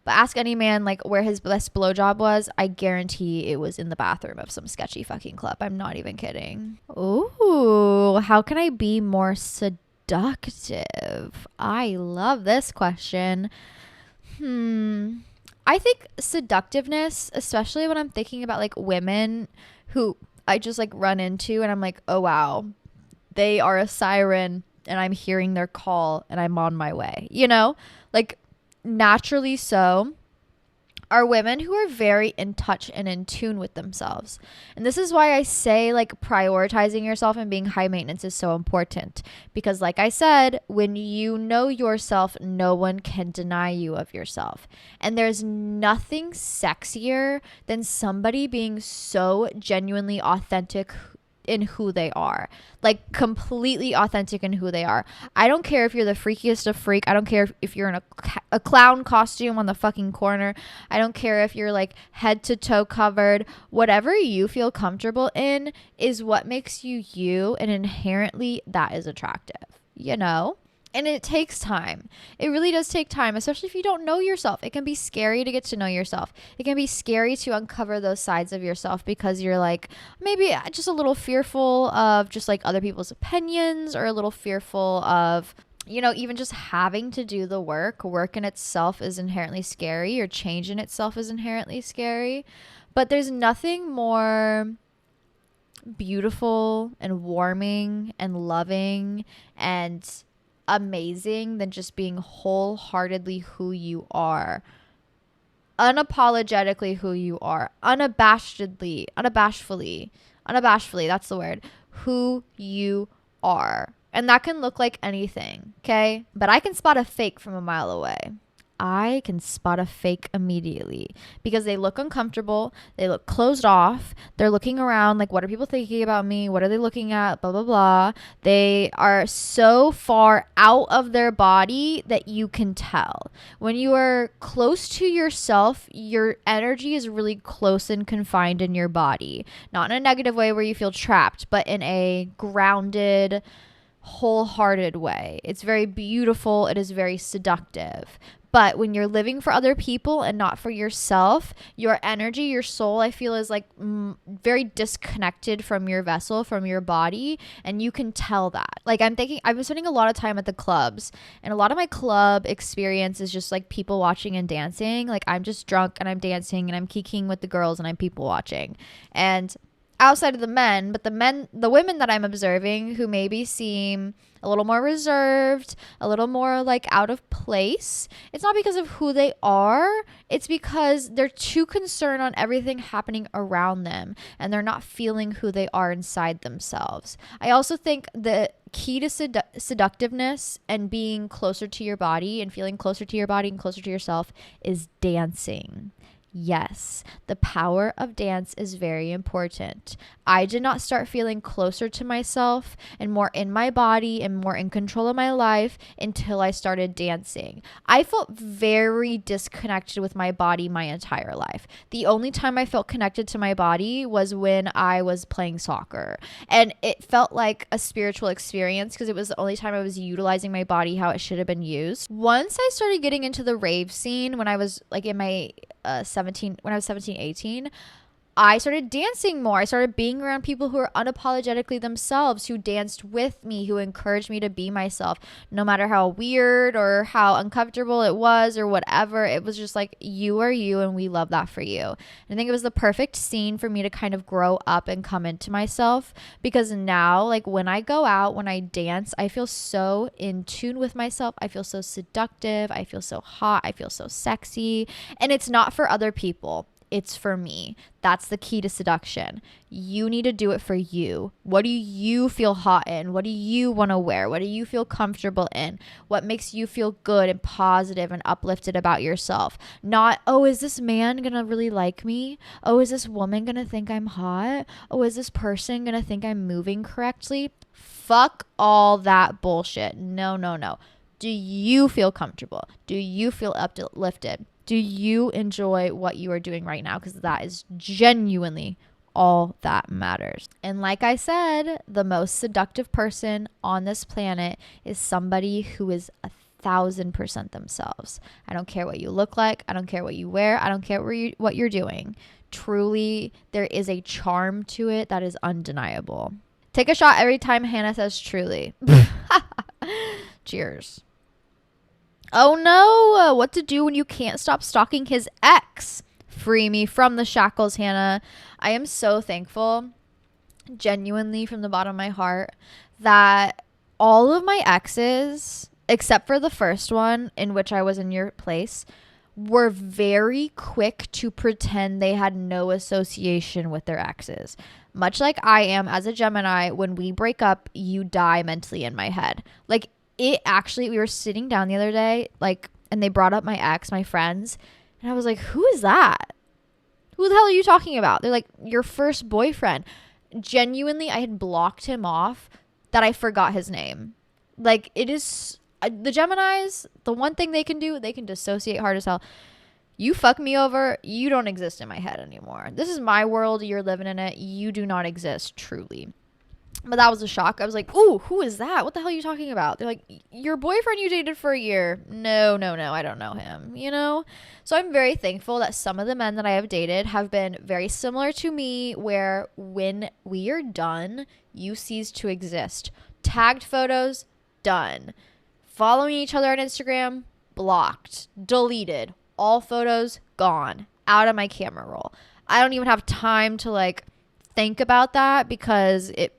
But ask any man like where his best blowjob was. I guarantee it was in the bathroom of some sketchy fucking club. I'm not even kidding. Ooh, how can I be more seductive? I love this question. I think seductiveness, especially when I'm thinking about like women who I just like run into and I'm like, oh wow, they are a siren and I'm hearing their call and I'm on my way, you know, like naturally so, are women who are very in touch and in tune with themselves. And this is why I say like prioritizing yourself and being high maintenance is so important, because like I said, when you know yourself, no one can deny you of yourself. And there's nothing sexier than somebody being so genuinely authentic in who they are, like completely authentic in who they are. I don't care if you're the freakiest of freak. I don't care if you're in a clown costume on the fucking corner. I don't care if you're like head to toe covered. Whatever you feel comfortable in is what makes you you, and inherently that is attractive, you know? And it takes time. It really does take time, especially if you don't know yourself. It can be scary to get to know yourself. It can be scary to uncover those sides of yourself because you're like maybe just a little fearful of just like other people's opinions, or a little fearful of, you know, even just having to do the work. Work in itself is inherently scary, or change in itself is inherently scary. But there's nothing more beautiful and warming and loving and amazing than just being wholeheartedly who you are, unapologetically who you are, unabashedly, that's the word, who you are. And that can look like anything, okay? But I can spot a fake from a mile away. I can spot a fake immediately because they look uncomfortable. They look closed off. They're looking around like, what are people thinking about me? What are they looking at? Blah, blah, blah. They are so far out of their body that you can tell. When you are close to yourself, your energy is really close and confined in your body. Not in a negative way where you feel trapped, but in a grounded, wholehearted way. It's very beautiful. It is very seductive. But when you're living for other people and not for yourself, your energy, your soul, I feel is like very disconnected from your vessel, from your body. And you can tell that. Like I've been spending a lot of time at the clubs, and a lot of my club experience is just like people watching and dancing. Like I'm just drunk and I'm dancing and I'm kikiing with the girls and I'm people watching. And outside of the men, but the women that I'm observing who maybe seem a little more reserved, a little more like out of place, it's not because of who they are. It's because they're too concerned on everything happening around them, and they're not feeling who they are inside themselves. I also think the key to seductiveness and being closer to your body and feeling closer to your body and closer to yourself is dancing. Yes, the power of dance is very important. I did not start feeling closer to myself and more in my body and more in control of my life until I started dancing. I felt very disconnected with my body my entire life. The only time I felt connected to my body was when I was playing soccer. And it felt like a spiritual experience because it was the only time I was utilizing my body how it should have been used. Once I started getting into the rave scene when I was like in my 17, 18, I started dancing more. I started being around people who are unapologetically themselves, who danced with me, who encouraged me to be myself, no matter how weird or how uncomfortable it was or whatever. It was just like, you are you, and we love that for you. And I think it was the perfect scene for me to kind of grow up and come into myself, because now, like when I go out, when I dance, I feel so in tune with myself. I feel so seductive. I feel so hot. I feel so sexy. And it's not for other people. It's for me. That's the key to seduction. You need to do it for you. What do you feel hot in? What do you want to wear? What do you feel comfortable in? What makes you feel good and positive and uplifted about yourself? Not, oh, is this man going to really like me? Oh, is this woman going to think I'm hot? Oh, is this person going to think I'm moving correctly? Fuck all that bullshit. No, no, no. Do you feel comfortable? Do you feel uplifted? Do you enjoy what you are doing right now? Because that is genuinely all that matters. And like I said, the most seductive person on this planet is somebody who is 1,000% themselves. I don't care what you look like. I don't care what you wear. I don't care what you're doing. Truly, there is a charm to it that is undeniable. Take a shot every time Hannah says truly. Cheers. Oh no, what to do when you can't stop stalking his ex? Free me from the shackles, Hannah. I am so thankful, genuinely from the bottom of my heart, that all of my exes, except for the first one in which I was in your place, were very quick to pretend they had no association with their exes. Much like I am as a Gemini, when we break up, you die mentally in my head. Like, it actually, we were sitting down the other day, like, and they brought up my ex, my friends, and I was like, who is that? Who the hell are you talking about? They're like, your first boyfriend. genuinely, I had blocked him off that I forgot his name. Like, it is the Geminis, the one thing they can do, they can dissociate hard as hell. You fuck me over, you don't exist in my head anymore. This is my world, you're living in it. You do not exist, truly. But that was a shock. I was like, ooh, who is that? What the hell are you talking about? They're like, your boyfriend you dated for a year. No, I don't know him, you know? So I'm very thankful that some of the men that I have dated have been very similar to me, where when we are done, you cease to exist. Tagged photos, done. Following each other on Instagram, blocked, deleted. All photos, gone. Out of my camera roll. I don't even have time to like think about that because it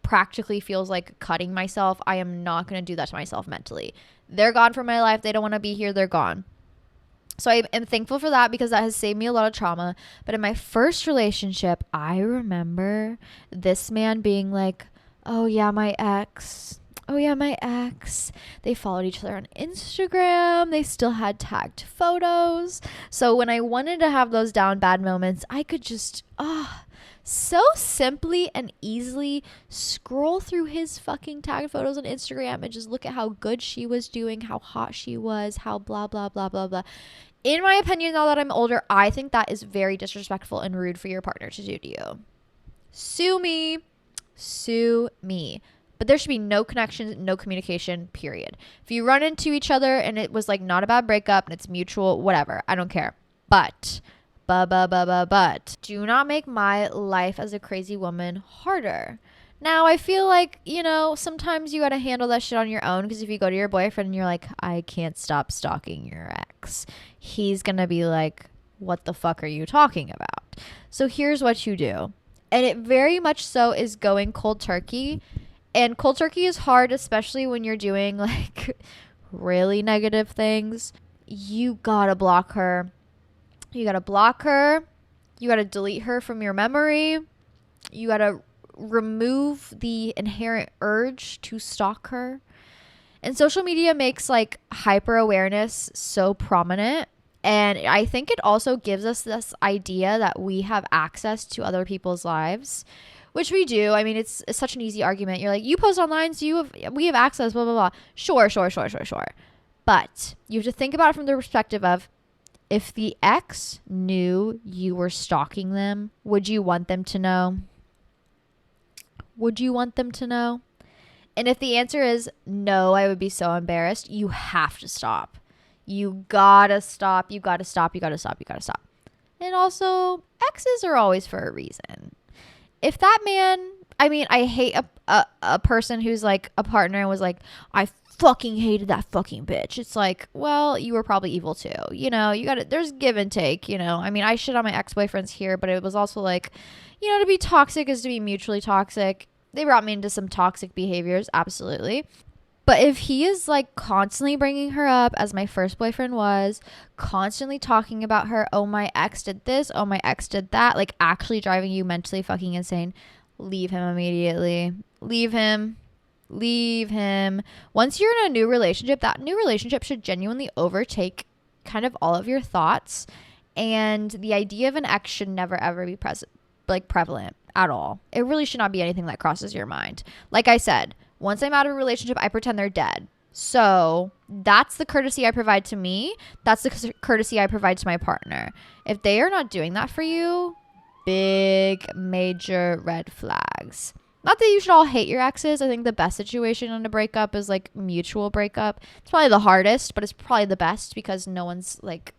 practically feels like cutting myself. I am not going to do that to myself mentally. They're gone from my life. They don't want to be here. They're gone. So I am thankful for that because that has saved me a lot of trauma. But in my first relationship, I remember this man being like, oh yeah, my ex. They followed each other on Instagram. They still had tagged photos. So when I wanted to have those down bad moments, I could just, so simply and easily scroll through his fucking tagged photos on Instagram and just look at how good she was doing, how hot she was, how blah, blah, blah, blah, blah. In my opinion, now that I'm older, I think that is very disrespectful and rude for your partner to do to you. Sue me. But there should be no connection, no communication, period. If you run into each other and it was like not a bad breakup and it's mutual, whatever, I don't care. But do not make my life as a crazy woman harder. Now, I feel like, you know, sometimes you got to handle that shit on your own, because if you go to your boyfriend and you're like, I can't stop stalking your ex, he's going to be like, what the fuck are you talking about? So here's what you do. And it very much so is going cold turkey. And cold turkey is hard, especially when you're doing like really negative things. You gotta block her. You gotta delete her from your memory. You gotta remove the inherent urge to stalk her. And social media makes like hyper awareness so prominent. And I think it also gives us this idea that we have access to other people's lives, which we do. I mean, it's such an easy argument. You're like, you post online, so we have access, blah, blah, blah. Sure. But you have to think about it from the perspective of, if the ex knew you were stalking them, would you want them to know? And if the answer is no, I would be so embarrassed, you have to stop. You gotta stop. And also, exes are always for a reason. If that man, I mean, I hate a person who's like a partner and was like, I fucking hated that fucking bitch. It's like, well, you were probably evil too. You know, there's give and take, you know. I mean, I shit on my ex-boyfriends here, but it was also like, you know, to be toxic is to be mutually toxic. They brought me into some toxic behaviors, absolutely. But if he is like constantly bringing her up, as my first boyfriend was, constantly talking about her, oh, my ex did this, oh, my ex did that, like actually driving you mentally fucking insane, leave him immediately. Leave him. Once you're in a new relationship, that new relationship should genuinely overtake kind of all of your thoughts. And the idea of an ex should never, ever be prevalent at all. It really should not be anything that crosses your mind. Like I said, once I'm out of a relationship, I pretend they're dead. So that's the courtesy I provide to me. That's the courtesy I provide to my partner. If they are not doing that for you, big, major red flags. Not that you should all hate your exes. I think the best situation in a breakup is like mutual breakup. It's probably the hardest, but it's probably the best because no one's like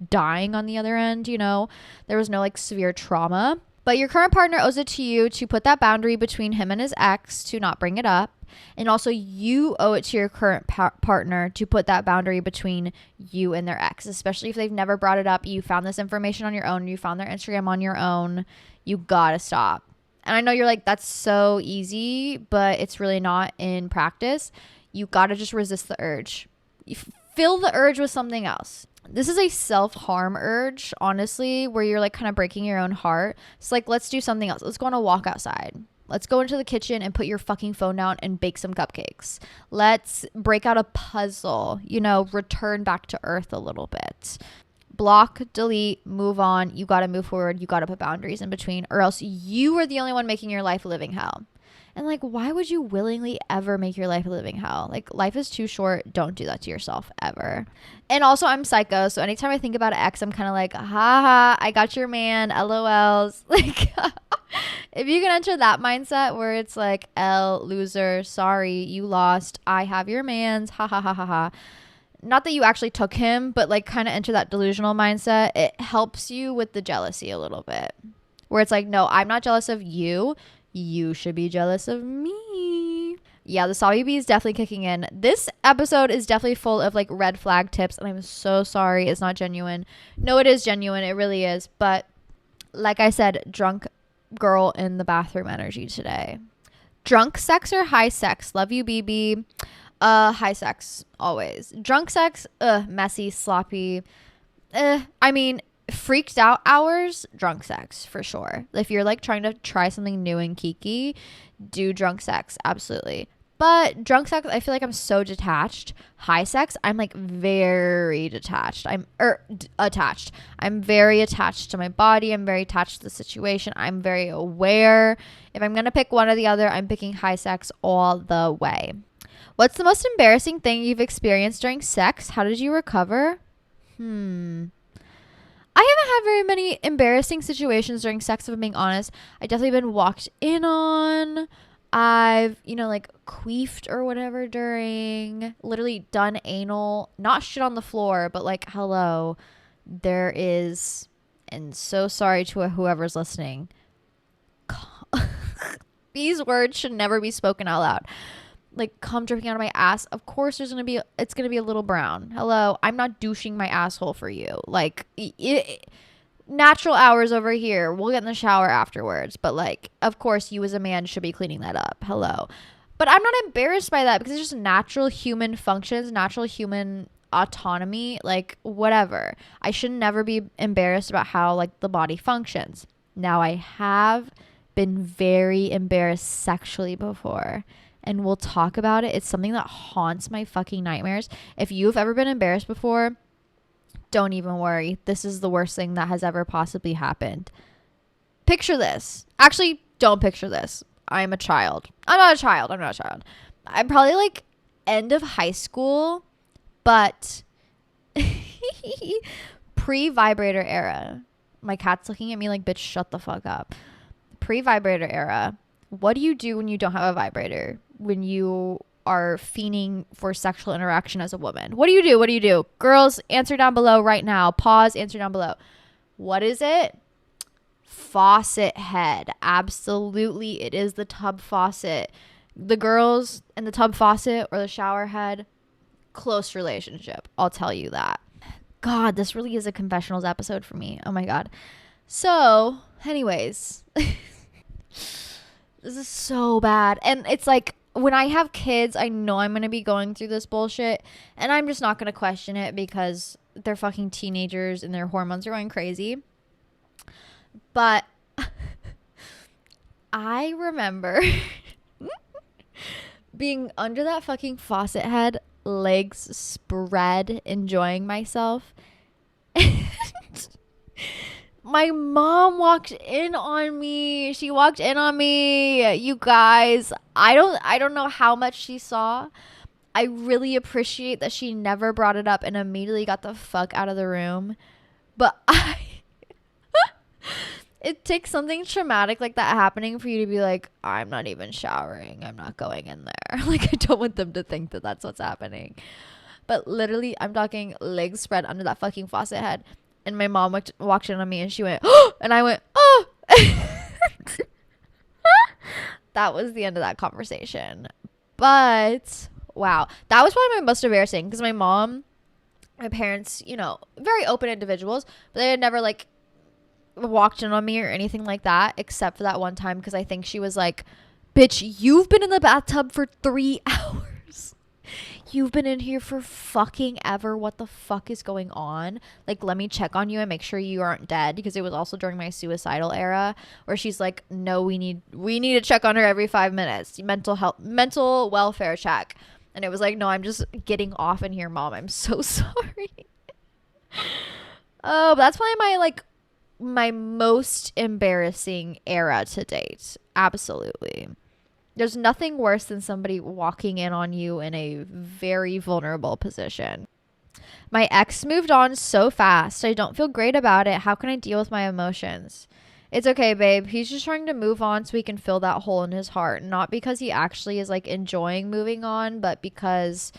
dying on the other end, you know. There was no like severe trauma. But your current partner owes it to you to put that boundary between him and his ex, to not bring it up. And also you owe it to your current partner to put that boundary between you and their ex, especially if they've never brought it up. You found this information on your own. You found their Instagram on your own. You gotta stop. And I know you're like, that's so easy, but it's really not in practice. You gotta just resist the urge. You fill the urge with something else. This is a self-harm urge, honestly, where you're like kind of breaking your own heart. It's like, let's do something else. Let's go on a walk outside. Let's go into the kitchen and put your fucking phone down and bake some cupcakes. Let's break out a puzzle, you know, return back to earth a little bit. block, delete, move on. You got to move forward. You got to put boundaries in between, or else you are the only one making your life a living hell. And like, why would you willingly ever make your life a living hell? Like, life is too short. Don't do that to yourself ever. And also, I'm psycho. So anytime I think about an ex, I'm kind of like, haha, I got your man, LOLs. Like, if you can enter that mindset where it's like, L, loser, sorry, you lost. I have your man's, ha ha ha ha ha. Not that you actually took him, but like kind of enter that delusional mindset. It helps you with the jealousy a little bit. Where it's like, no, I'm not jealous of you. You should be jealous of me. Yeah, the Sabi B is definitely kicking in. This episode is definitely full of like red flag tips, and I'm so sorry it's not genuine. No, it is genuine. It really is. But like I said, drunk girl in the bathroom energy today. Drunk sex or high sex? Love you, BB. High sex, always. Drunk sex, messy, sloppy. I mean, freaked out hours, drunk sex for sure. If you're like trying to try something new and kinky, do drunk sex, absolutely. But drunk sex, I feel like I'm so detached. High sex, I'm like very detached. Attached. I'm very attached to my body. I'm very attached to the situation. I'm very aware. If I'm gonna pick one or the other, I'm picking high sex all the way. What's the most embarrassing thing you've experienced during sex? How did you recover? I haven't had very many embarrassing situations during sex, if I'm being honest. I've definitely been walked in on. I've, like queefed or whatever during, literally done anal, not shit on the floor, but like, hello, there is, and so sorry to whoever's listening. These words should never be spoken out loud. Like, cum dripping out of my ass. Of course it's going to be a little brown. Hello, I'm not douching my asshole for you. Like, natural hours over here. We'll get in the shower afterwards. But like, of course you as a man should be cleaning that up. Hello. But I'm not embarrassed by that because it's just natural human functions, natural human autonomy, like whatever. I should never be embarrassed about how like the body functions. Now, I have been very embarrassed sexually before. And we'll talk about it. It's something that haunts my fucking nightmares. If you've ever been embarrassed before, don't even worry. This is the worst thing that has ever possibly happened. Picture this. Actually, don't picture this. I'm a child. I'm not a child. I'm probably like end of high school, but pre-vibrator era. My cat's looking at me like, bitch, shut the fuck up. Pre-vibrator era. What do you do when you don't have a vibrator? When you are fiending for sexual interaction as a woman? What do you do? Girls, answer down below right now. Pause, answer down below. What is it? Faucet head. Absolutely, it is the tub faucet. The girls and the tub faucet or the shower head, close relationship. I'll tell you that. God, this really is a confessionals episode for me. Oh my God. So, anyways, this is so bad. And it's like, when I have kids, I know I'm going to be going through this bullshit. And I'm just not going to question it because they're fucking teenagers and their hormones are going crazy. But I remember being under that fucking faucet head, legs spread, enjoying myself. My mom walked in on me. She walked in on me. You guys, I don't know how much she saw. I really appreciate that she never brought it up and immediately got the fuck out of the room. But it takes something traumatic like that happening for you to be like, I'm not even showering. I'm not going in there. Like, I don't want them to think that that's what's happening. But literally, I'm talking legs spread under that fucking faucet head. And my mom walked in on me and she went, oh, and I went, oh. That was the end of that conversation. But wow, that was probably my most embarrassing because my parents, very open individuals, but they had never like walked in on me or anything like that, except for that one time because I think she was like, bitch, you've been in the bathtub for 3 hours. You've been in here for fucking ever. What the fuck is going on? Like, let me check on you and make sure you aren't dead, because it was also during my suicidal era where she's like, no, we need to check on her every 5 minutes. Mental welfare check. And it was like, no, I'm just getting off in here, Mom. I'm so sorry. Oh, but that's probably my most embarrassing era to date. Absolutely. There's nothing worse than somebody walking in on you in a very vulnerable position. My ex moved on so fast. I don't feel great about it. How can I deal with my emotions? It's okay, babe. He's just trying to move on so he can fill that hole in his heart. Not because he actually is like enjoying moving on, but because,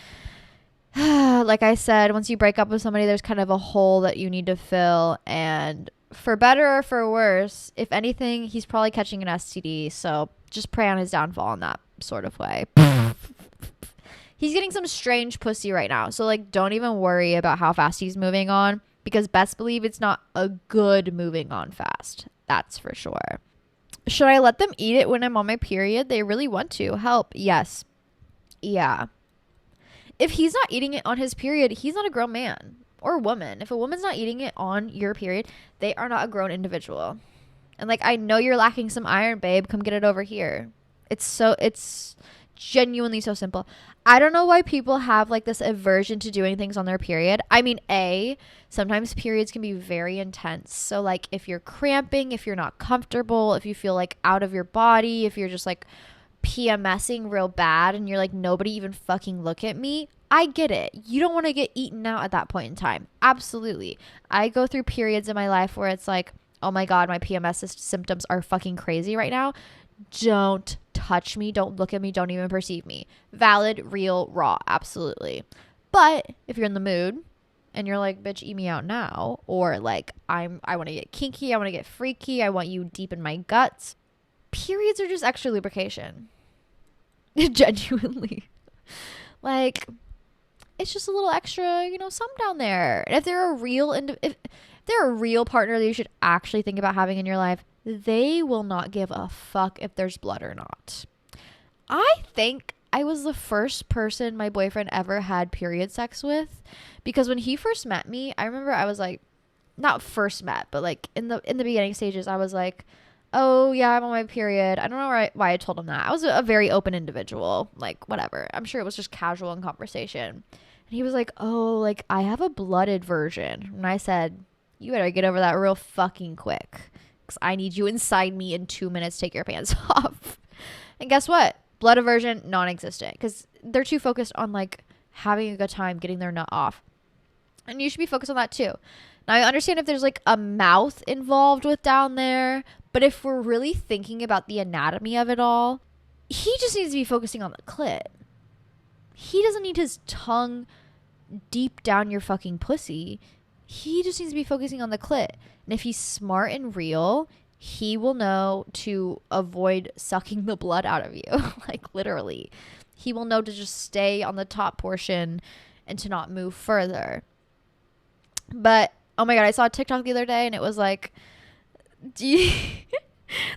like I said, once you break up with somebody, there's kind of a hole that you need to fill. And for better or for worse, if anything, he's probably catching an STD. So just pray on his downfall in that sort of way. He's getting some strange pussy right now. So like, don't even worry about how fast he's moving on, because best believe it's not a good moving on fast. That's for sure. Should I let them eat it when I'm on my period? They really want to. Help. Yes. Yeah. If he's not eating it on his period, he's not a grown man or woman. If a woman's not eating it on your period, they are not a grown individual. And like, I know you're lacking some iron, babe. Come get it over here. It's genuinely so simple. I don't know why people have like this aversion to doing things on their period. I mean, sometimes periods can be very intense. So like, if you're cramping, if you're not comfortable, if you feel like out of your body, if you're just like PMSing real bad and you're like, nobody even fucking look at me, I get it. You don't want to get eaten out at that point in time. Absolutely. I go through periods in my life where it's like, oh my God, my PMS symptoms are fucking crazy right now. Don't touch me. Don't look at me. Don't even perceive me. Valid, real, raw. Absolutely. But if you're in the mood and you're like, bitch, eat me out now. Or like, I want to get kinky. I want to get freaky. I want you deep in my guts. Periods are just extra lubrication. Genuinely. Like, it's just a little extra, some down there. And if they're if they're a real partner that you should actually think about having in your life, they will not give a fuck if there's blood or not. I think I was the first person my boyfriend ever had period sex with, because when he first met me, I remember I was like, not first met, but like in the beginning stages, I was like, oh yeah, I'm on my period. I don't know why I told him that. I was a very open individual, like whatever. I'm sure it was just casual in conversation. And he was like, oh, like I have a blooded version. And I said, you better get over that real fucking quick, because I need you inside me in 2 minutes. Take your pants off. And guess what? Blood aversion, non-existent, because they're too focused on like having a good time, getting their nut off. And you should be focused on that too. Now, I understand if there's like a mouth involved with down there, but if we're really thinking about the anatomy of it all, he just needs to be focusing on the clit. He doesn't need his tongue deep down your fucking pussy. He just needs to be focusing on the clit. And if he's smart and real, he will know to avoid sucking the blood out of you. Like literally. He will know to just stay on the top portion and to not move further. But, oh my God, I saw a TikTok the other day and it was like,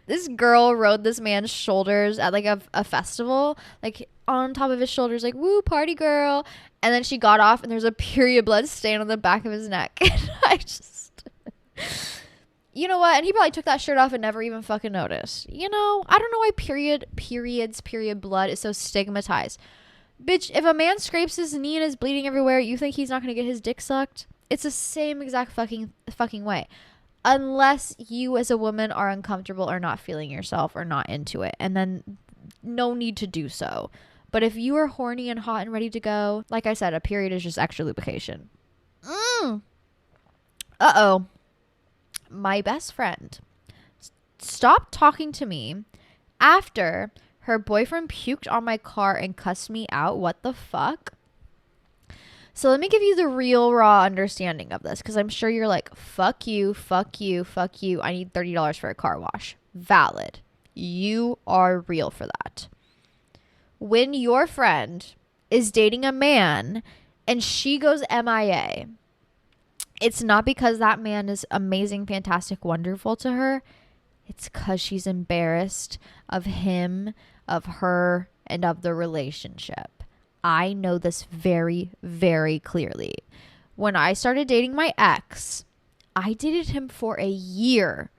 this girl rode this man's shoulders at like a festival, like on top of his shoulders, like, woo, party girl. And then she got off and there's a period blood stain on the back of his neck. And I just, you know what? And he probably took that shirt off and never even fucking noticed. I don't know why period blood is so stigmatized. Bitch, if a man scrapes his knee and is bleeding everywhere, you think he's not going to get his dick sucked? It's the same exact fucking way. Unless you as a woman are uncomfortable or not feeling yourself or not into it. And then no need to do so. But if you are horny and hot and ready to go, like I said, a period is just extra lubrication. Uh-oh. My best friend stopped talking to me after her boyfriend puked on my car and cussed me out. What the fuck? So let me give you the real raw understanding of this, because I'm sure you're like, fuck you. I need $30 for a car wash. Valid. You are real for that. When your friend is dating a man and she goes MIA, it's not because that man is amazing, fantastic, wonderful to her. It's because she's embarrassed of him, of her, and of the relationship. I know this very, very clearly. When I started dating my ex, I dated him for a year,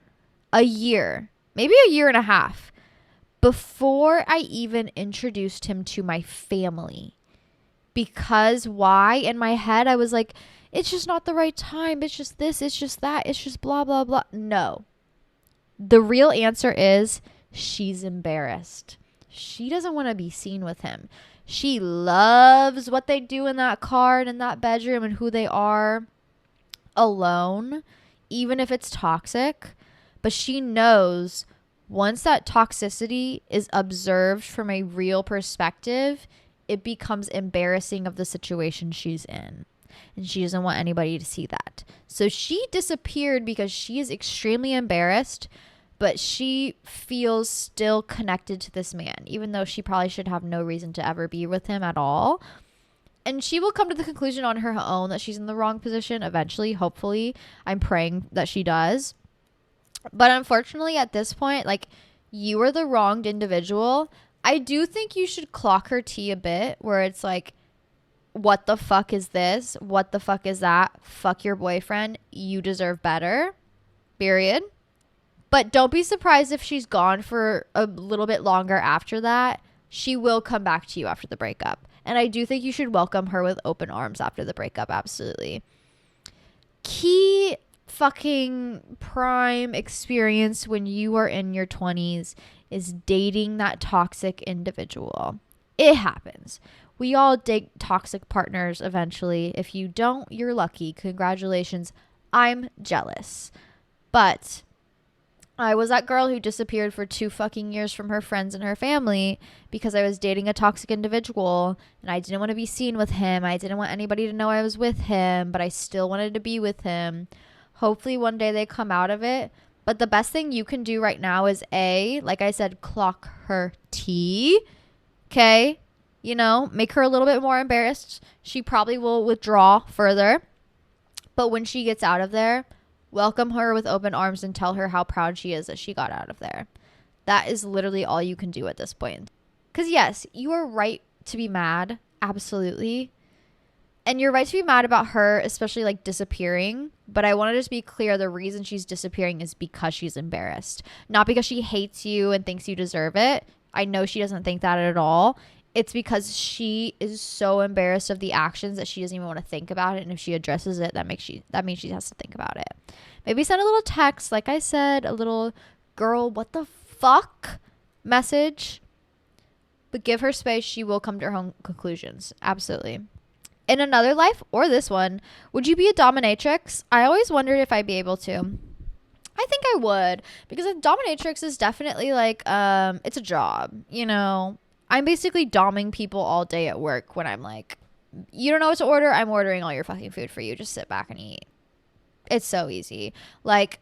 maybe a year and a half, before I even introduced him to my family. Because why? In my head, I was like, it's just not the right time. It's just this, it's just that, it's just blah, blah, blah. No. The real answer is she's embarrassed. She doesn't want to be seen with him. She loves what they do in that car and in that bedroom and who they are alone, even if it's toxic. But she knows once that toxicity is observed from a real perspective, it becomes embarrassing of the situation she's in. And she doesn't want anybody to see that. So she disappeared because she is extremely embarrassed, but she feels still connected to this man, even though she probably should have no reason to ever be with him at all. And she will come to the conclusion on her own that she's in the wrong position eventually, hopefully. I'm praying that she does. But unfortunately, at this point, like, you are the wronged individual. I do think you should clock her tea a bit, where it's like, what the fuck is this? What the fuck is that? Fuck your boyfriend. You deserve better. Period. But don't be surprised if she's gone for a little bit longer after that. She will come back to you after the breakup. And I do think you should welcome her with open arms after the breakup. Absolutely. Key fucking prime experience when you are in your 20s is dating that toxic individual. It happens. We all date toxic partners eventually. If you don't, you're lucky. Congratulations. I'm jealous. But I was that girl who disappeared for 2 fucking years from her friends and her family because I was dating a toxic individual and I didn't want to be seen with him. I didn't want anybody to know I was with him, but I still wanted to be with him. Hopefully one day they come out of it. But the best thing you can do right now is like I said, clock her tea. Okay? You know, make her a little bit more embarrassed. She probably will withdraw further. But when she gets out of there, welcome her with open arms and tell her how proud she is that she got out of there. That is literally all you can do at this point. Because yes, you are right to be mad. Absolutely. And you're right to be mad about her, especially like disappearing. But I want to just be clear, the reason she's disappearing is because she's embarrassed. Not because she hates you and thinks you deserve it. I know she doesn't think that at all. It's because she is so embarrassed of the actions that she doesn't even want to think about it. And if she addresses it, that means she has to think about it. Maybe send a little text, like I said, a little girl, what the fuck message. But give her space. She will come to her own conclusions. Absolutely. In another life or this one, would you be a dominatrix? I always wondered if I'd be able to. I think I would, because a dominatrix is definitely like, it's a job, you know. I'm basically doming people all day at work when I'm like, you don't know what to order? I'm ordering all your fucking food for you. Just sit back and eat. It's so easy. Like,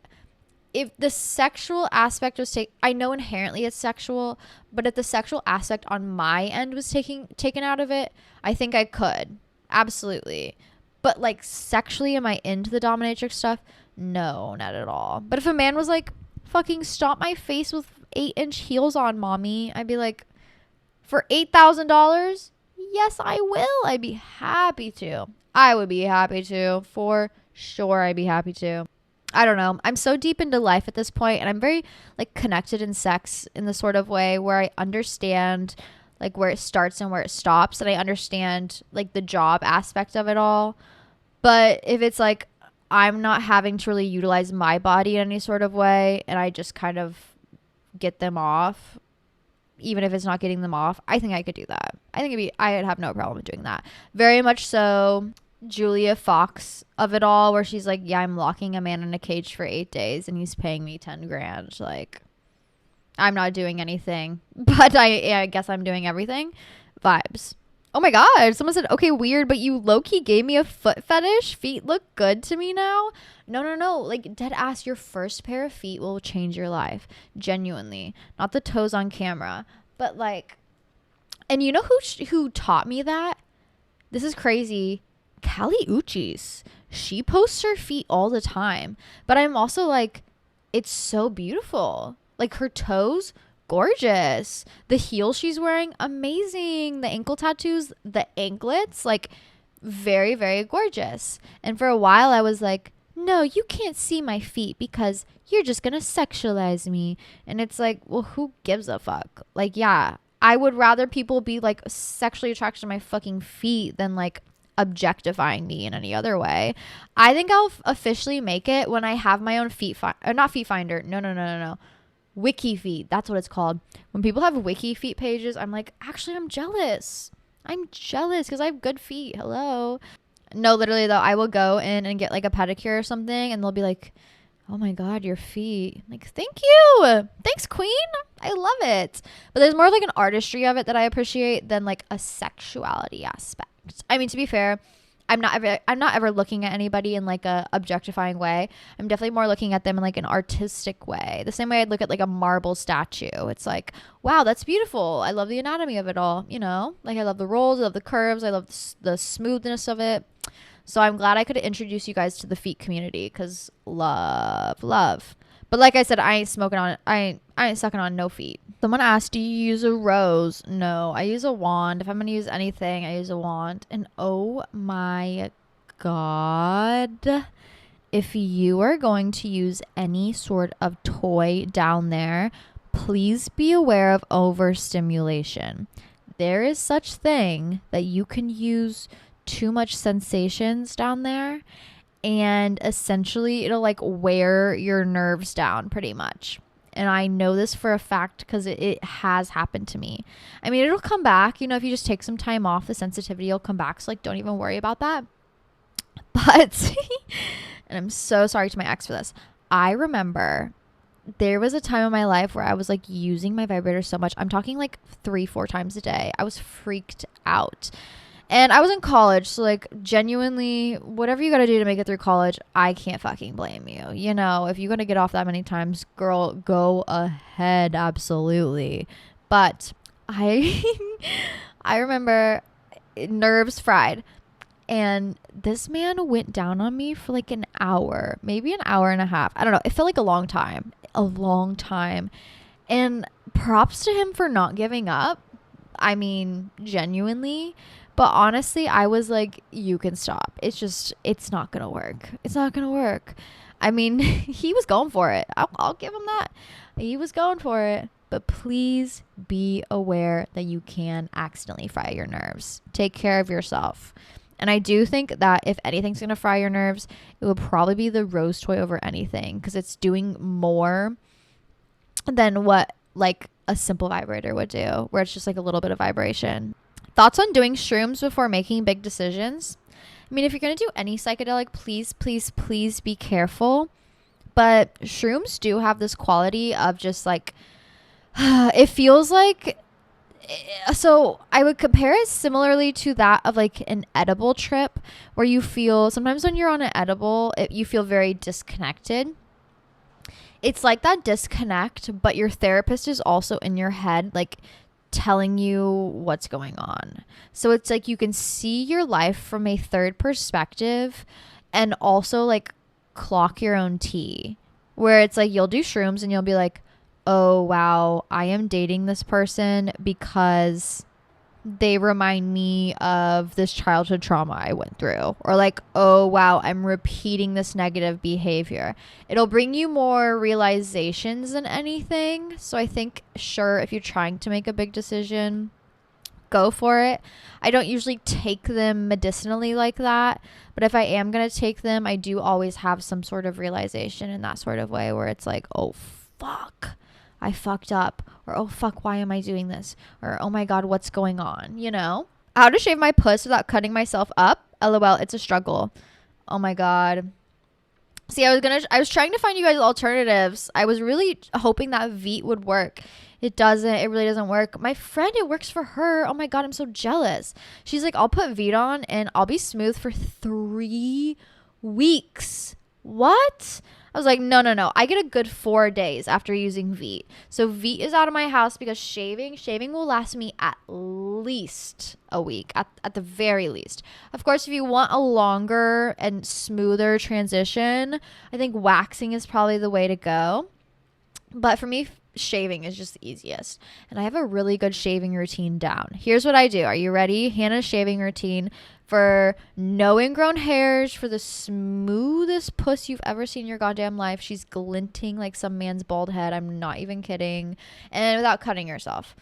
if the sexual aspect was I know inherently it's sexual, but if the sexual aspect on my end was taken out of it, I think I could. Absolutely. But like, sexually, am I into the dominatrix stuff? No, not at all. But if a man was like, fucking stomp my face with 8-inch heels on, mommy, I'd be like, for $8,000? Yes, I will. I'd be happy to. I would be happy to. For sure, I'd be happy to. I don't know. I'm so deep into life at this point, and I'm very like connected in sex in the sort of way where I understand like where it starts and where it stops, and I understand like the job aspect of it all. But if it's like I'm not having to really utilize my body in any sort of way, and I just kind of get them off, even if it's not getting them off, I think I could do that. I think I'd have no problem doing that. Very much so Julia Fox of it all, where she's like, yeah, I'm locking a man in a cage for 8 days and he's paying me 10 grand. Like, I'm not doing anything, but I guess I'm doing everything. Vibes. Oh my God. Someone said, okay, weird, but you low-key gave me a foot fetish. Feet look good to me now. No. Like, dead ass, your first pair of feet will change your life. Genuinely. Not the toes on camera. But like, and you know who taught me that? This is crazy. Callie Uchis. She posts her feet all the time. But I'm also like, it's so beautiful. Like, her toes, gorgeous. The heel she's wearing, amazing. The ankle tattoos, the anklets, like, very, very gorgeous. And for a while I was like, no, you can't see my feet because you're just gonna sexualize me. And it's like, well, who gives a fuck? Like, yeah, I would rather people be like sexually attracted to my fucking feet than like objectifying me in any other way. I think I'll officially make it when I have my own not feet finder. No. Wiki feet. That's what it's called. When people have wiki feet pages, I'm like, actually, I'm jealous. I'm jealous because I have good feet. Hello. No, literally though, I will go in and get like a pedicure or something, and they'll be like, oh my God, your feet. I'm like, thank you. Thanks, queen. I love it. But there's more like an artistry of it that I appreciate than like a sexuality aspect. I mean, to be fair, I'm not ever looking at anybody in like a objectifying way. I'm definitely more looking at them in like an artistic way. The same way I'd look at like a marble statue. It's like, wow, that's beautiful. I love the anatomy of it all. You know, like I love the rolls, I love the curves, I love the smoothness of it. So I'm glad I could introduce you guys to the feet community because love. But like I said, I ain't sucking on no feet. Someone asked, do you use a rose? No, I use a wand. If I'm going to use anything, I use a wand. And oh my God, if you are going to use any sort of toy down there, please be aware of overstimulation. There is such thing that you can use too much sensations down there, and essentially it'll like wear your nerves down pretty much. And I know this for a fact because it has happened to me. I mean, it'll come back, you know, if you just take some time off, the sensitivity will come back. So like, don't even worry about that. But, and I'm so sorry to my ex for this. I remember there was a time in my life where I was like using my vibrator so much. I'm talking like 3-4 times a day. I was freaked out. And I was in college, so like genuinely, whatever you got to do to make it through college, I can't fucking blame you. You know, if you're going to get off that many times, girl, go ahead, absolutely. But I remember nerves fried. And this man went down on me for like an hour, maybe an hour and a half. I don't know. It felt like a long time. And props to him for not giving up. I mean, genuinely. But honestly, I was like, you can stop. It's not going to work. It's not going to work. I mean, he was going for it. I'll give him that. He was going for it. But please be aware that you can accidentally fry your nerves. Take care of yourself. And I do think that if anything's going to fry your nerves, it would probably be the rose toy over anything, because it's doing more than what like a simple vibrator would do, where it's just like a little bit of vibration. Thoughts on doing shrooms before making big decisions? I mean, if you're going to do any psychedelic, please be careful. But shrooms do have this quality of just like, it feels like, so I would compare it similarly to that of like an edible trip, where you feel, sometimes when you're on an edible, you feel very disconnected. It's like that disconnect, but your therapist is also in your head, like telling you what's going on. So it's like you can see your life from a third perspective, and also like clock your own tea, where it's like you'll do shrooms and you'll be like, oh wow, I am dating this person because they remind me of this childhood trauma I went through. Or like, oh wow, I'm repeating this negative behavior. It'll bring you more realizations than anything. So I think, sure, if you're trying to make a big decision, go for it. I don't usually take them medicinally like that, but if I am going to take them, I do always have some sort of realization in that sort of way, where it's like, oh fuck, I fucked up, or oh fuck, why am I doing this, or oh my god, what's going on, you know? How to shave my puss without cutting myself up? LOL, it's a struggle. Oh my god. See, I was trying to find you guys alternatives. I was really hoping that Veet would work. It doesn't. It really doesn't work. My friend, it works for her. Oh my god, I'm so jealous. She's like, I'll put Veet on and I'll be smooth for 3 weeks. What? I was like, no. I get a good 4 days after using Veet. So Veet is out of my house because shaving will last me at least a week, at the very least. Of course, if you want a longer and smoother transition, I think waxing is probably the way to go. But for me, shaving is just the easiest. And I have a really good shaving routine down. Here's what I do. Are you ready? Hannah's shaving routine for no ingrown hairs, for the smoothest puss you've ever seen in your goddamn life. She's glinting like some man's bald head. I'm not even kidding. And without cutting yourself.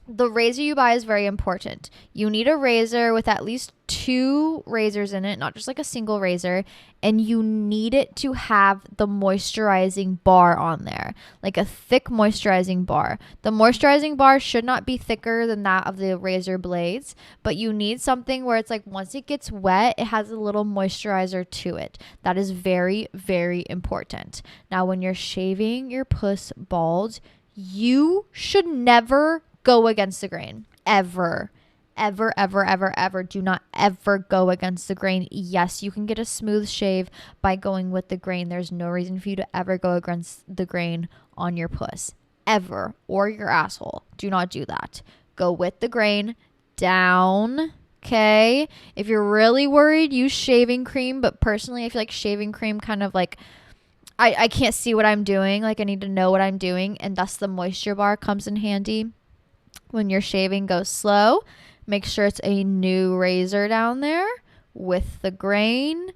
The razor you buy is very important. You need a razor with at least 2 razors in it, not just like a single razor. And you need it to have the moisturizing bar on there, like a thick moisturizing bar. The moisturizing bar should not be thicker than that of the razor blades, but you need something where it's like once it gets wet, it has a little moisturizer to it. That is very, very important. Now, when you're shaving your puss bald, you should never go against the grain. Ever. Ever, ever, ever, ever. Do not ever go against the grain. Yes, you can get a smooth shave by going with the grain. There's no reason for you to ever go against the grain on your puss. Ever. Or your asshole. Do not do that. Go with the grain. Down. Okay? If you're really worried, use shaving cream. But personally, I feel like shaving cream kind of like I can't see what I'm doing. Like I need to know what I'm doing. And thus the moisture bar comes in handy. When you're shaving, go slow. Make sure it's a new razor down there with the grain.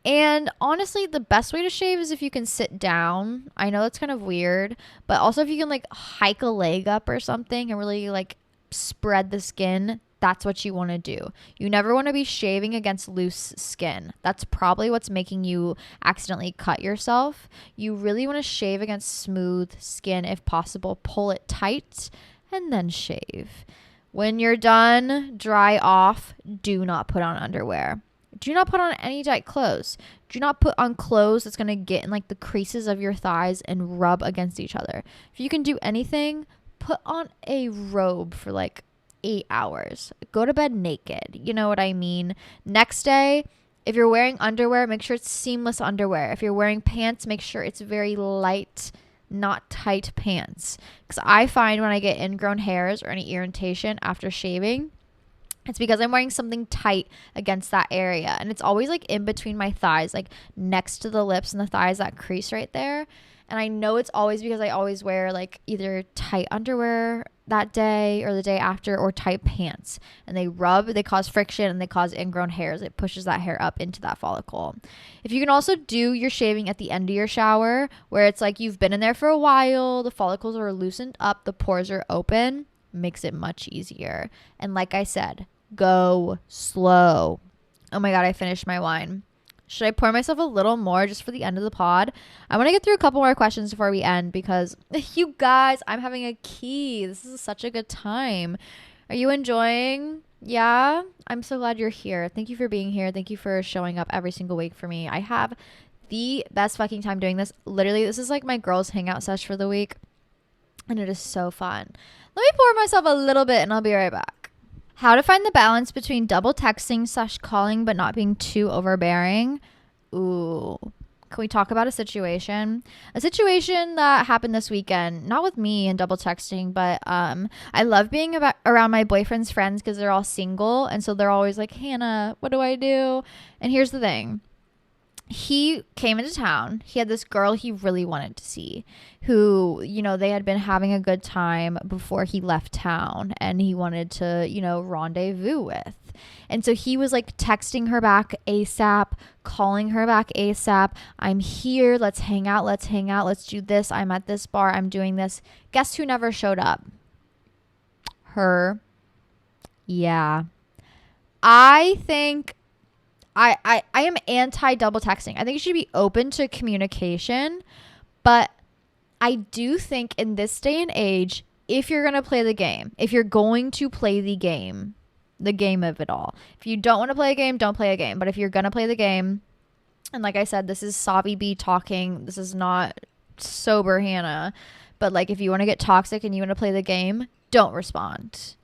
And honestly, the best way to shave is if you can sit down. I know that's kind of weird, but also if you can like hike a leg up or something and really like spread the skin, that's what you want to do. You never want to be shaving against loose skin. That's probably what's making you accidentally cut yourself. You really want to shave against smooth skin if possible. Pull it tight and then shave. When you're done, dry off. Do not put on underwear. Do not put on any tight clothes. Do not put on clothes that's going to get in like the creases of your thighs and rub against each other. If you can do anything, put on a robe for like 8 hours. Go to bed naked. You know what I mean? Next day, if you're wearing underwear, make sure it's seamless underwear. If you're wearing pants, make sure it's very light, not tight pants. Because I find when I get ingrown hairs or any irritation after shaving, it's because I'm wearing something tight against that area. And it's always like in between my thighs, like next to the lips and the thighs, that crease right there. And I know it's always because I always wear like either tight underwear that day or the day after or tight pants. And they rub, they cause friction, and they cause ingrown hairs. It pushes that hair up into that follicle. If you can also do your shaving at the end of your shower, where it's like you've been in there for a while, the follicles are loosened up, the pores are open, makes it much easier. And like I said, go slow. Oh my God, I finished my wine. Should I pour myself a little more just for the end of the pod? I want to get through a couple more questions before we end because you guys, I'm having a key. This is such a good time. Are you enjoying? Yeah? I'm so glad you're here. Thank you for being here. Thank you for showing up every single week for me. I have the best fucking time doing this. Literally, this is like my girls hangout sesh for the week. And it is so fun. Let me pour myself a little bit and I'll be right back. How to find the balance between double texting / calling but not being too overbearing. Ooh. Can we talk about a situation? A situation that happened this weekend, not with me and double texting, but I love being around my boyfriend's friends because they're all single. And so they're always like, Hannah, what do I do? And here's the thing. He came into town. He had this girl he really wanted to see who, you know, they had been having a good time before he left town and he wanted to, you know, rendezvous with. And so he was like texting her back ASAP, calling her back ASAP. I'm here. Let's hang out. Let's hang out. Let's do this. I'm at this bar. I'm doing this. Guess who never showed up? Her. Yeah. I think I am anti double texting. I think you should be open to communication, but I do think in this day and age, if you're going to play the game, if you're going to play the game of it all, if you don't want to play a game, don't play a game. But if you're going to play the game, and like I said, this is Savvy B talking. This is not sober Hannah. But like if you want to get toxic and you want to play the game, don't respond.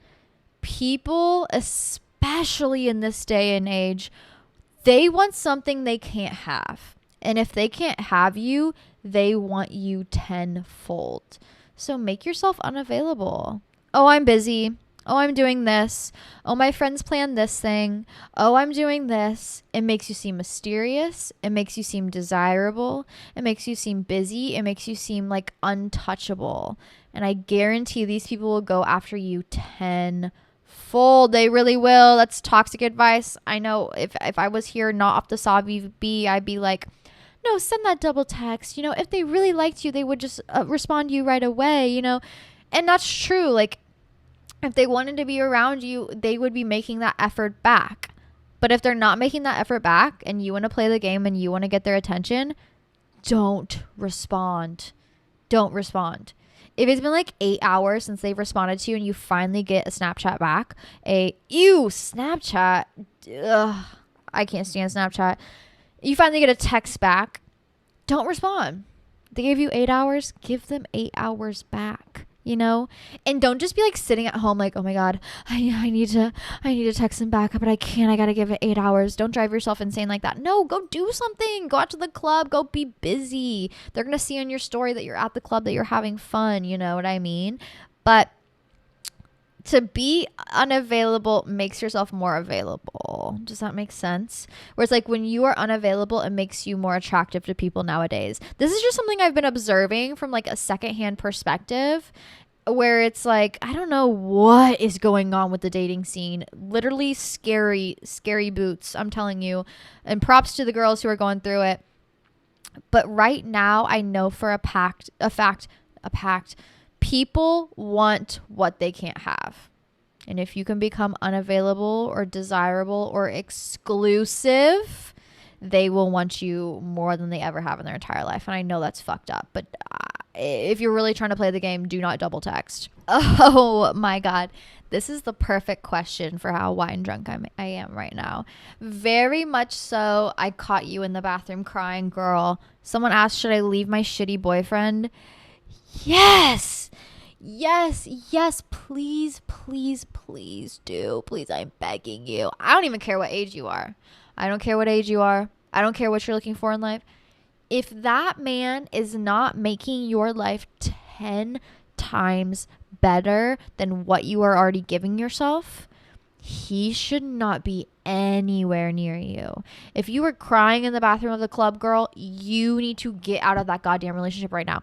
People, especially in this day and age, they want something they can't have. And if they can't have you, they want you tenfold. So make yourself unavailable. Oh, I'm busy. Oh, I'm doing this. Oh, my friends planned this thing. Oh, I'm doing this. It makes you seem mysterious. It makes you seem desirable. It makes you seem busy. It makes you seem like untouchable. And I guarantee these people will go after you tenfold. They really will. That's toxic advice. I know if I was here not off the Savvy B, I'd be like, no, send that double text. You know, if they really liked you, they would just respond to you right away, you know. And that's true. Like, If they wanted to be around you, they would be making that effort back. But if they're not making that effort back and you want to play the game and you want to get their attention, don't respond. Don't respond. If it's been like 8 hours since they've responded to you and you finally get a Snapchat back, Snapchat, ugh, I can't stand Snapchat. You finally get a text back, don't respond. They gave you 8 hours, give them 8 hours back, you know? And don't just be like sitting at home like, oh my God, I need to text them back, but I can't, I gotta give it 8 hours. Don't drive yourself insane like that. No, go do something. Go out to the club, go be busy. They're gonna see on your story that you're at the club, that you're having fun, you know what I mean? But to be unavailable makes yourself more available. Does that make sense? Whereas like when you are unavailable, it makes you more attractive to people nowadays. This is just something I've been observing from like a secondhand perspective, where it's like, I don't know what is going on with the dating scene. Literally scary boots, I'm telling you. And props to the girls who are going through it. But right now, I know for a fact, people want what they can't have. And if you can become unavailable or desirable or exclusive, they will want you more than they ever have in their entire life. And I know that's fucked up. But if you're really trying to play the game, do not double text. Oh my God. This is the perfect question for how wine drunk I am right now. Very much so. I caught you in the bathroom crying, girl. Someone asked, should I leave my shitty boyfriend? Yes, please do. Please, I'm begging you. I don't even care what age you are. I don't care what age you are. I don't care what you're looking for in life. If that man is not making your life 10 times better than what you are already giving yourself, he should not be anywhere near you. If you were crying in the bathroom of the club, girl, you need to get out of that goddamn relationship right now.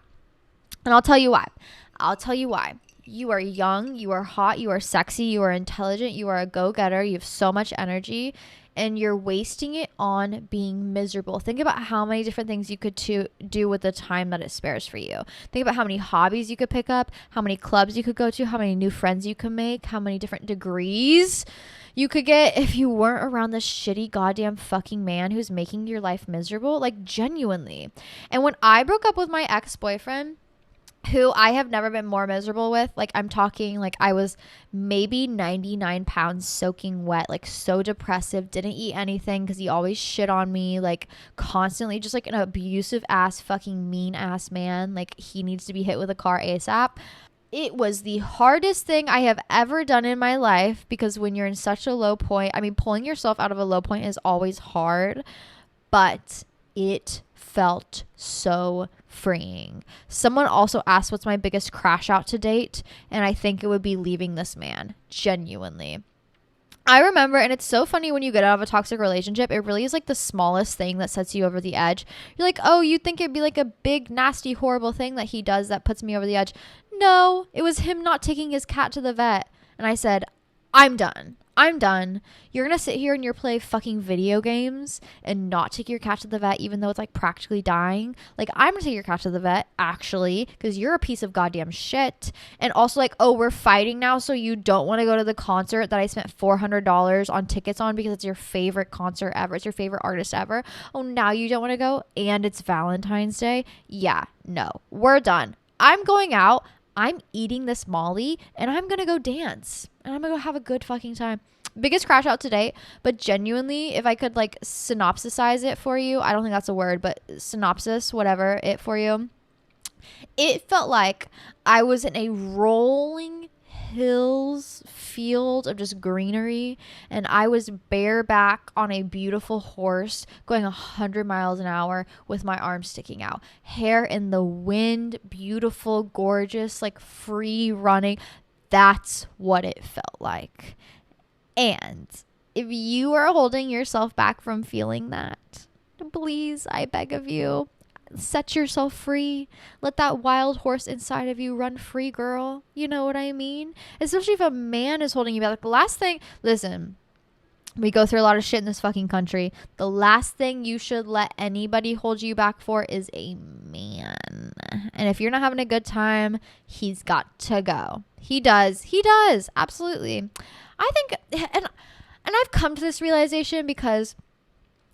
And I'll tell you why. You are young, you are hot, you are sexy, you are intelligent, you are a go-getter, you have so much energy, and you're wasting it on being miserable. Think about how many different things you could do with the time that it spares for you. Think about how many hobbies you could pick up, how many clubs you could go to, how many new friends you could make, how many different degrees you could get if you weren't around this shitty goddamn fucking man who's making your life miserable. Like, genuinely. And when I broke up with my ex-boyfriend, who I have never been more miserable with, like I'm talking like I was maybe 99 pounds soaking wet, like so depressive, didn't eat anything because he always shit on me, like constantly, just like an abusive ass fucking mean ass man. Like he needs to be hit with a car ASAP. It was the hardest thing I have ever done in my life, because when you're in such a low point, I mean, pulling yourself out of a low point is always hard, but it felt so freeing. Someone also asked what's my biggest crash out to date, and I think it would be leaving this man. Genuinely. I remember, and it's so funny when you get out of a toxic relationship, it really is like the smallest thing that sets you over the edge. You're like, oh, you'd think it'd be like a big, nasty, horrible thing that he does that puts me over the edge. No, it was him not taking his cat to the vet. And I said, I'm done. You're going to sit here and you're play fucking video games and not take your cat to the vet, even though it's like practically dying. Like, I'm going to take your cat to the vet, actually, because you're a piece of goddamn shit. And also like, oh, we're fighting now, so you don't want to go to the concert that I spent $400 on tickets on because it's your favorite concert ever. It's your favorite artist ever. Oh, now you don't want to go, and it's Valentine's Day. Yeah, no, we're done. I'm going out. I'm eating this Molly, and I'm going to go dance, and I'm going to go have a good fucking time. Biggest crash out to date, but genuinely, if I could like synopsisize it for you, I don't think that's a word, but synopsis, whatever, it for you. It felt like I was in a rolling hills field of just greenery, and I was bareback on a beautiful horse going 100 miles an hour with my arms sticking out, hair in the wind, beautiful, gorgeous, like free running. That's what it felt like. And if you are holding yourself back from feeling that, please, I beg of you, set yourself free. Let that wild horse inside of you run free, girl. You know what I mean? Especially if a man is holding you back. Like, the last thing, listen, we go through a lot of shit in this fucking country. The last thing you should let anybody hold you back for is a man. And if you're not having a good time, he's got to go. He does. Absolutely. I think, and I've come to this realization because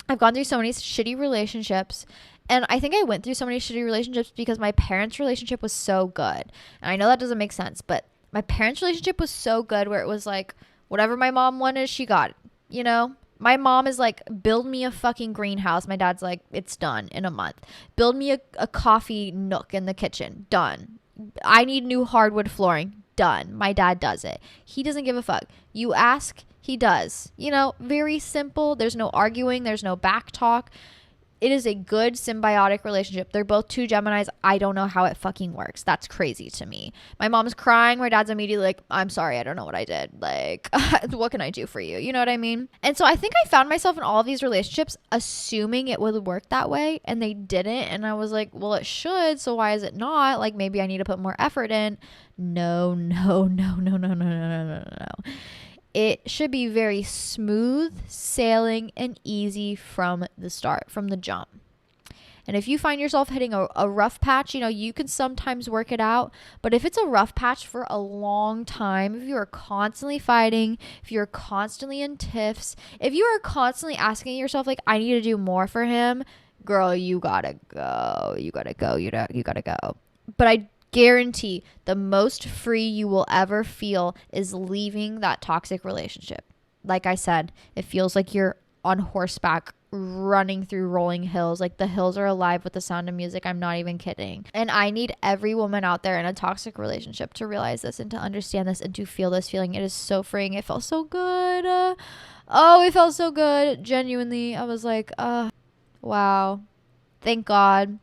I've gone through so many shitty relationships. And I think I went through so many shitty relationships because my parents' relationship was so good. And I know that doesn't make sense, but my parents' relationship was so good where it was like, whatever my mom wanted, she got it, you know? My mom is like, build me a fucking greenhouse. My dad's like, it's done in a month. Build me a coffee nook in the kitchen. Done. I need new hardwood flooring. Done. My dad does it. He doesn't give a fuck. You ask, he does. You know, very simple. There's no arguing. There's no back talk. It is a good symbiotic relationship. They're both two Geminis. I don't know how it fucking works. That's crazy to me. My mom's crying. My dad's immediately like, I'm sorry. I don't know what I did. Like, what can I do for you? You know what I mean? And so I think I found myself in all of these relationships assuming it would work that way. And they didn't. And I was like, well, it should. So why is it not? Like, maybe I need to put more effort in. No. It should be very smooth sailing and easy from the start, from the jump. And if you find yourself hitting a rough patch, you know, you can sometimes work it out. But if it's a rough patch for a long time, if you are constantly fighting, if you're constantly in tiffs, if you are constantly asking yourself, like, I need to do more for him, girl, you gotta go. You gotta go. But I guarantee the most free you will ever feel is leaving that toxic relationship. Like I said, it feels like you're on horseback running through rolling hills. Like the hills are alive with the sound of music. I'm not even kidding. And I need every woman out there in a toxic relationship to realize this and to understand this and to feel this feeling. It is so freeing. It felt so good. It felt so good. Genuinely, I was like, wow. Thank God.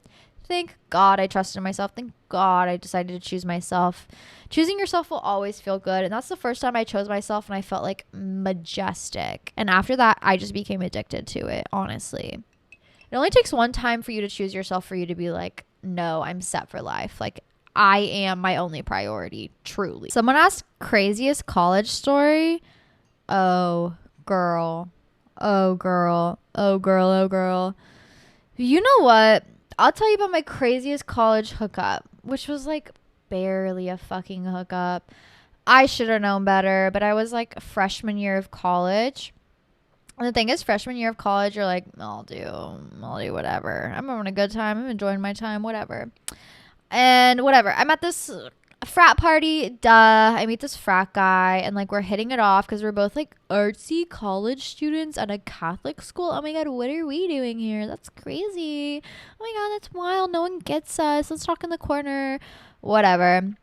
Thank God I trusted myself. Thank God I decided to choose myself. Choosing yourself will always feel good. And that's the first time I chose myself and I felt like majestic. And after that, I just became addicted to it, honestly. It only takes one time for you to choose yourself for you to be like, no, I'm set for life. Like, I am my only priority, truly. Someone asked craziest college story. Oh, girl. You know what? I'll tell you about my craziest college hookup, which was like barely a fucking hookup. I should have known better, but I was like freshman year of college. And the thing is, freshman year of college, you're like, I'll do whatever. I'm having a good time. I'm enjoying my time, whatever. And whatever. I'm at this frat party, I meet this frat guy and like we're hitting it off because we're both like artsy college students at a Catholic school. Oh my god, what are we doing here? That's crazy. Oh my god, that's wild. No one gets us. Let's talk in the corner, whatever.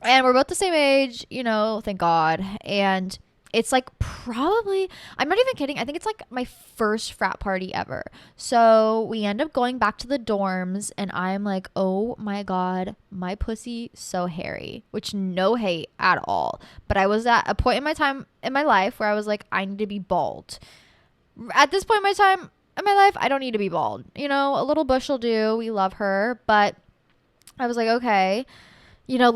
And we're both the same age, you know, thank God. And it's like probably, I'm not even kidding, I think it's like my first frat party ever. So we end up going back to the dorms and I'm like, oh my god, my pussy so hairy, which no hate at all, but I was at a point in my time in my life where I was like, I need to be bald. At this point in my time in my life, I don't need to be bald, you know, a little bush will do. We love her, but I was like, okay, you know,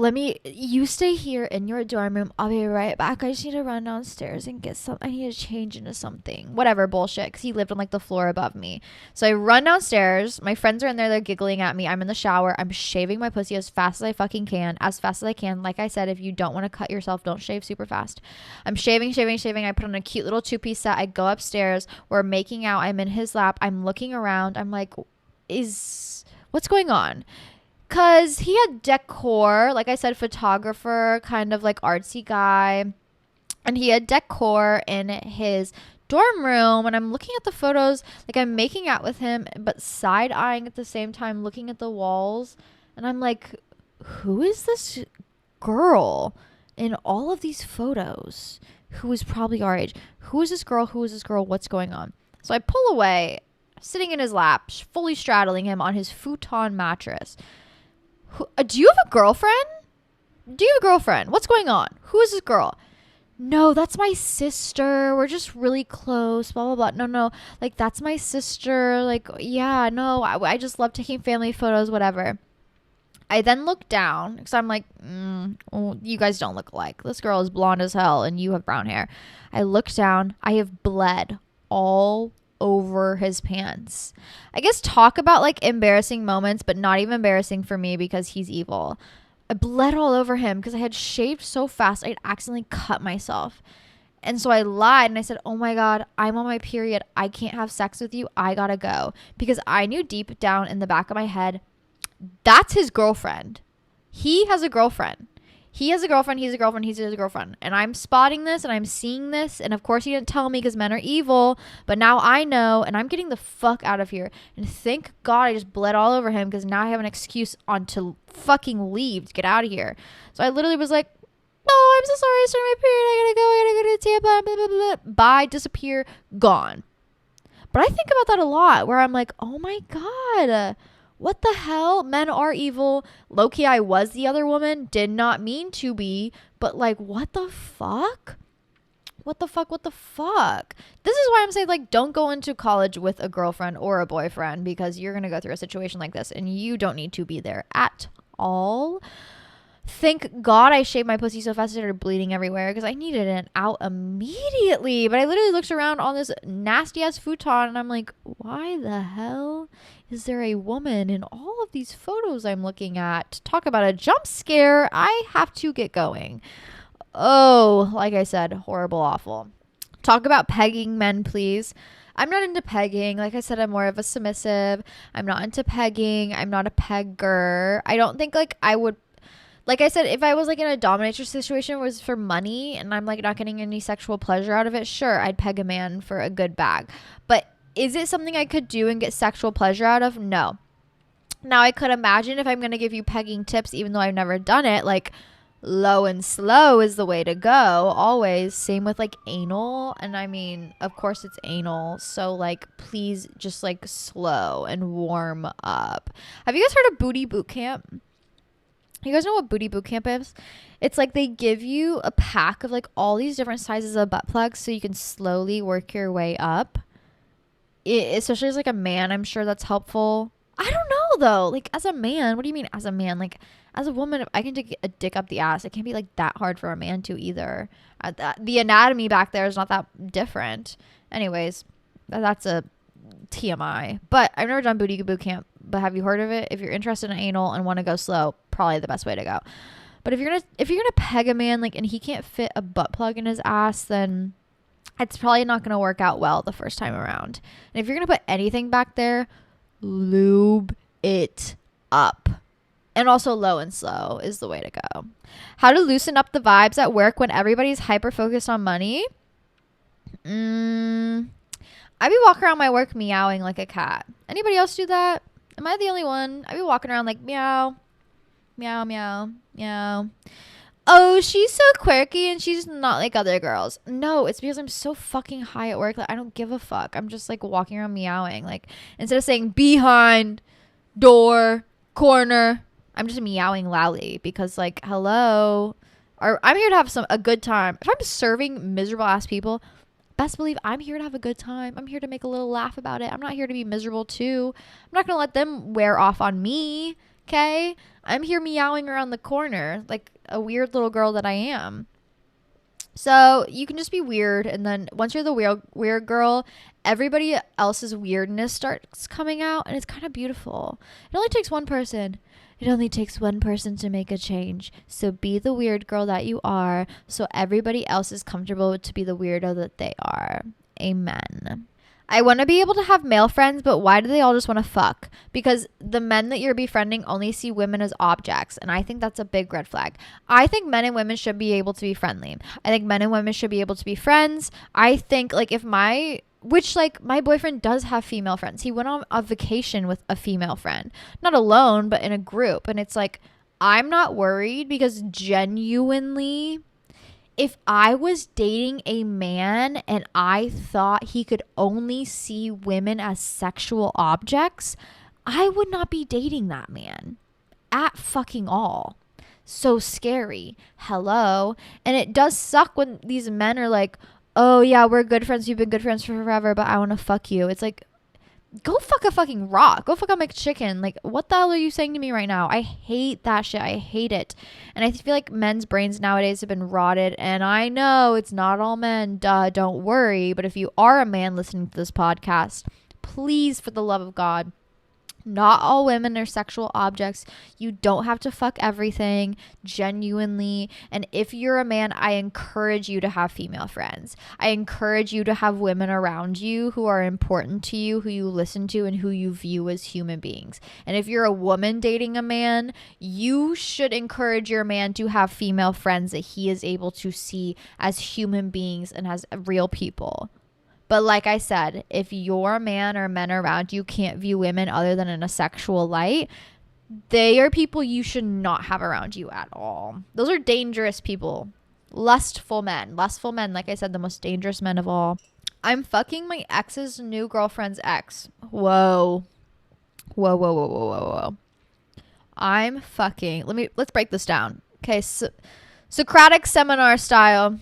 you stay here in your dorm room. I'll be right back. I just need to run downstairs and get I need to change into something. Whatever bullshit. Because he lived on like the floor above me. So I run downstairs. My friends are in there. They're giggling at me. I'm in the shower. I'm shaving my pussy as fast as I fucking can. As fast as I can. Like I said, if you don't want to cut yourself, don't shave super fast. I'm shaving. I put on a cute little 2-piece set. I go upstairs. We're making out. I'm in his lap. I'm looking around. I'm like, what's going on? Because he had decor, like I said, photographer, kind of like artsy guy. And he had decor in his dorm room. And I'm looking at the photos, like I'm making out with him, but side-eyeing at the same time, looking at the walls. And I'm like, who is this girl in all of these photos who is probably our age? Who is this girl? What's going on? So I pull away, sitting in his lap, fully straddling him on his futon mattress. Do you have a girlfriend? What's going on? Who is this girl? No, that's my sister. We're just really close, blah, blah, blah. No, like, that's my sister. Like, yeah, no, I just love taking family photos, whatever. I then look down because I'm like, you guys don't look alike. This girl is blonde as hell and you have brown hair. I look down. I have bled all over his pants. I guess talk about like embarrassing moments, but not even embarrassing for me because he's evil. I bled all over him because I had shaved so fast I'd accidentally cut myself. And so I lied and I said, oh my God, I'm on my period. I can't have sex with you. I gotta go. Because I knew deep down in the back of my head, that's his girlfriend. He has a girlfriend. He has a girlfriend. He's a girlfriend. He's a girlfriend. And I'm spotting this and I'm seeing this. And of course he didn't tell me because men are evil. But now I know and I'm getting the fuck out of here. And thank God I just bled all over him because now I have an excuse on to fucking leave to get out of here. So I literally was like, oh, I'm so sorry. I started my period. I gotta go. I gotta go to Tampa. Blah, blah, blah. Bye. Disappear. Gone. But I think about that a lot where I'm like, oh my God, what the hell? Men are evil. Low-key, I was the other woman. Did not mean to be. But like, what the fuck? What the fuck? What the fuck? This is why I'm saying, like, don't go into college with a girlfriend or a boyfriend because you're going to go through a situation like this and you don't need to be there at all. Thank God I shaved my pussy so fast I started bleeding everywhere because I needed it out immediately. But I literally looked around on this nasty ass futon and I'm like, why the hell is there a woman in all of these photos I'm looking at? Talk about a jump scare. I have to get going. Oh, like I said, horrible, awful. Talk about pegging men, please. I'm not into pegging. Like I said, I'm more of a submissive. I'm not into pegging. I'm not a pegger. I don't think like I would. Like I said, if I was like in a dominatrix situation where it was for money and I'm like not getting any sexual pleasure out of it, sure, I'd peg a man for a good bag. But is it something I could do and get sexual pleasure out of? No. Now I could imagine if I'm going to give you pegging tips, even though I've never done it, like low and slow is the way to go. Always. Same with like anal. And I mean, of course it's anal. So like, please just like slow and warm up. Have you guys heard of booty boot camp? You guys know what booty boot camp is? It's like they give you a pack of like all these different sizes of butt plugs so you can slowly work your way up. Especially as like a man, I'm sure that's helpful. I don't know though. Like as a man, what do you mean as a man? Like as a woman, if I can take a dick up the ass, it can't be like that hard for a man to either. The anatomy back there is not that different. Anyways, that's a TMI. But I've never done booty boot camp. But have you heard of it? If you're interested in anal and want to go slow, probably the best way to go. But if you're gonna peg a man like and he can't fit a butt plug in his ass, then it's probably not gonna work out well the first time around. And if you're gonna put anything back there, lube it up. And also low and slow is the way to go. How to loosen up the vibes at work when everybody's hyper focused on money? I be walking around my work meowing like a cat. Anybody else do that? Am I the only one? I be walking around like meow, meow, meow, meow. Oh, she's so quirky and she's not like other girls. No, it's because I'm so fucking high at work that I don't give a fuck. I'm just like walking around meowing. Like instead of saying behind, door, corner, I'm just meowing loudly because like, hello. Or I'm here to have a good time. If I'm serving miserable ass people, best believe I'm here to have a good time. I'm here to make a little laugh about it. I'm not here to be miserable too. I'm not going to let them wear off on me. Okay? I'm here meowing around the corner like a weird little girl that I am. So you can just be weird. And then once you're the weird girl, everybody else's weirdness starts coming out. And it's kind of beautiful. It only takes one person. It only takes one person to make a change. So be the weird girl that you are so everybody else is comfortable to be the weirdo that they are. Amen. I want to be able to have male friends, but why do they all just want to fuck? Because the men that you're befriending only see women as objects. And I think that's a big red flag. I think men and women should be able to be friendly. I think men and women should be able to be friends. I think like if my boyfriend does have female friends. He went on a vacation with a female friend, not alone, but in a group. And it's like, I'm not worried because genuinely, if I was dating a man and I thought he could only see women as sexual objects, I would not be dating that man at fucking all. So scary. Hello. And it does suck when these men are like, oh yeah, we're good friends. You've been good friends for forever, but I want to fuck you. It's like, go fuck a fucking rock. Go fuck a McChicken. Like, what the hell are you saying to me right now? I hate that shit. I hate it. And I feel like men's brains nowadays have been rotted. And I know it's not all men. Duh, don't worry. But if you are a man listening to this podcast, please, for the love of God, not all women are sexual objects. You don't have to fuck everything, genuinely. And if you're a man, I encourage you to have female friends. I encourage you to have women around you who are important to you, who you listen to, and who you view as human beings. And if you're a woman dating a man, you should encourage your man to have female friends that he is able to see as human beings and as real people. But like I said, if your man or men around you can't view women other than in a sexual light, they are people you should not have around you at all. Those are dangerous people. Lustful men. Lustful men, like I said, the most dangerous men of all. I'm fucking my ex's new girlfriend's ex. Whoa. Whoa, whoa, whoa, whoa, whoa, whoa. I'm fucking... Let's break this down. Okay, Socratic seminar style.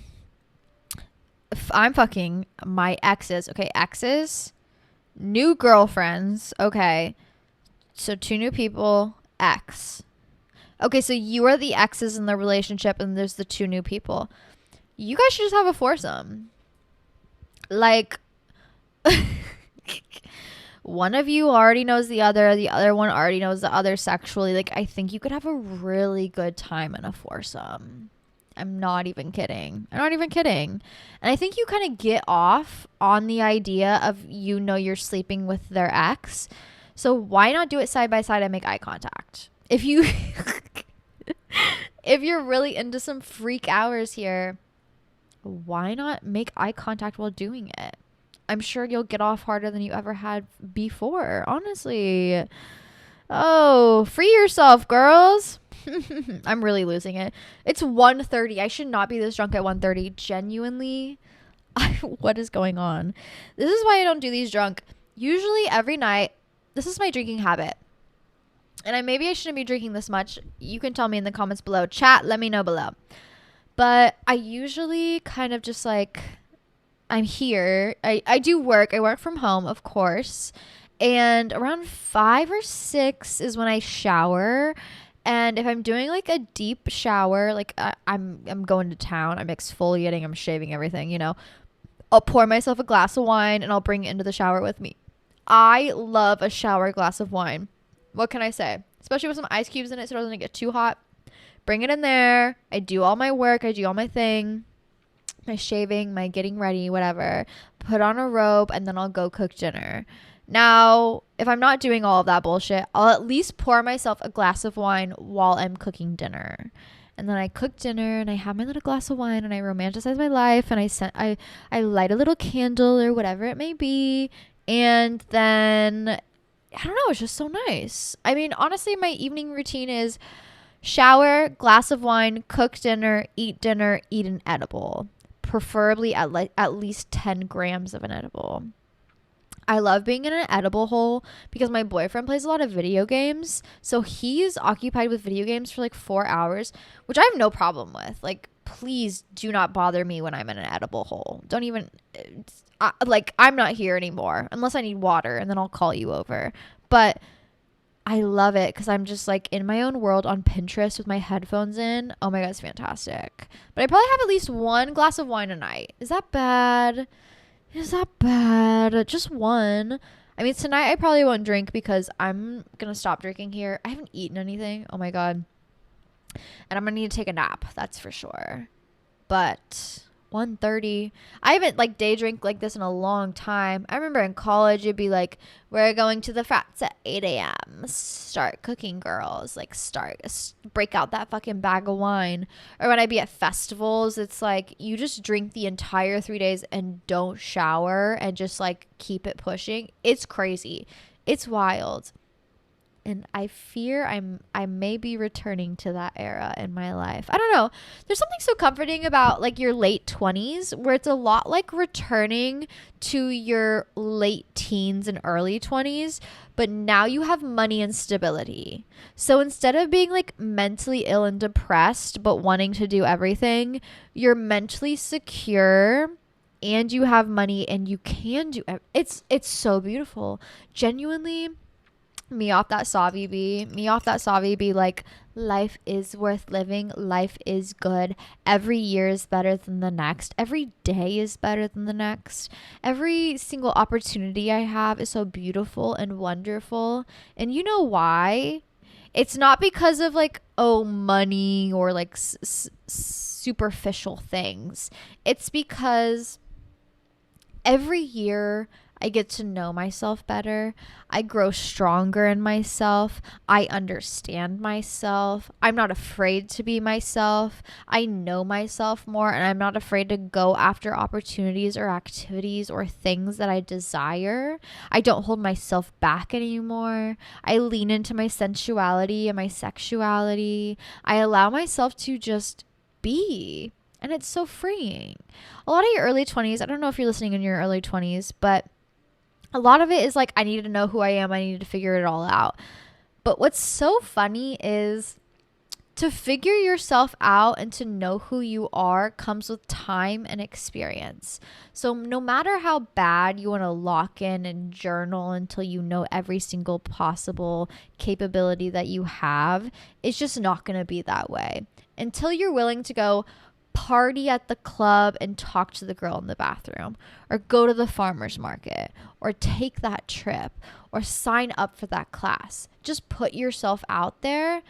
I'm fucking my exes. Okay, exes, new girlfriends. Okay, so 2 new people, ex. Okay, so you are the exes in the relationship and there's the 2 new people. You guys should just have a foursome. Like, one of you already knows the other one already knows the other sexually. Like, I think you could have a really good time in a foursome. I'm not even kidding. And I think you kind of get off on the idea of, you're sleeping with their ex. So why not do it side by side and make eye contact? If you, if you're really into some freak hours here, why not make eye contact while doing it? I'm sure you'll get off harder than you ever had before. Honestly. Oh, free yourself, girls. I'm really losing it. It's 1:30. I should not be this drunk at 1:30. Genuinely, what is going on? This is why I don't do these drunk. Usually every night, this is my drinking habit. And maybe I shouldn't be drinking this much. You can tell me in the comments below. Chat, let me know below. But I usually kind of just like, I'm here. I do work. I work from home, of course. And around 5 or 6 is when I shower. And if I'm doing like a deep shower, like I'm going to town, I'm exfoliating, I'm shaving everything, I'll pour myself a glass of wine and I'll bring it into the shower with me. I love a shower glass of wine. What can I say? Especially with some ice cubes in it so it doesn't get too hot. Bring it in there. I do all my work. I do all my thing. My shaving, my getting ready, whatever. Put on a robe and then I'll go cook dinner. Now, if I'm not doing all of that bullshit, I'll at least pour myself a glass of wine while I'm cooking dinner. And then I cook dinner and I have my little glass of wine and I romanticize my life and I light a little candle or whatever it may be. And then, I don't know, it's just so nice. I mean, honestly, my evening routine is shower, glass of wine, cook dinner, eat an edible. Preferably at least 10 grams of an edible. I love being in an edible hole because my boyfriend plays a lot of video games. So he's occupied with video games for like 4 hours, which I have no problem with. Like, please do not bother me when I'm in an edible hole. Don't even, I'm not here anymore unless I need water and then I'll call you over. But I love it because I'm just like in my own world on Pinterest with my headphones in. Oh my God, it's fantastic. But I probably have at least 1 glass of wine a night. Is that bad? Just 1. I mean, tonight I probably won't drink because I'm going to stop drinking here. I haven't eaten anything. Oh my God. And I'm going to need to take a nap. That's for sure. But 1:30. I haven't like day drink like this in a long time. I remember in college it'd be like, we're going to the frats at 8 a.m. Start cooking, girls. Like break out that fucking bag of wine. Or when I'd be at festivals, it's like you just drink the entire 3 days and don't shower and just like keep it pushing. It's crazy. It's wild. And I fear I may be returning to that era in my life. I don't know. There's something so comforting about like your late 20s where it's a lot like returning to your late teens and early 20s. But now you have money and stability. So instead of being like mentally ill and depressed but wanting to do everything, you're mentally secure and you have money and you can do it's so beautiful. Genuinely, me off that savvy be like, life is worth living, life is good, every year is better than the next, every day is better than the next, every single opportunity I have is so beautiful and wonderful. And you know why? It's not because of like, oh, money or like superficial things. It's because every year I get to know myself better. I grow stronger in myself. I understand myself. I'm not afraid to be myself. I know myself more, and I'm not afraid to go after opportunities or activities or things that I desire. I don't hold myself back anymore. I lean into my sensuality and my sexuality. I allow myself to just be. And it's so freeing. A lot of your early 20s, I don't know if you're listening in your early 20s, but a lot of it is like, I needed to know who I am. I needed to figure it all out. But what's so funny is to figure yourself out and to know who you are comes with time and experience. So no matter how bad you want to lock in and journal until you know every single possible capability that you have, it's just not going to be that way. Until you're willing to go party at the club and talk to the girl in the bathroom, or go to the farmer's market, or take that trip, or sign up for that class. Just put yourself out there,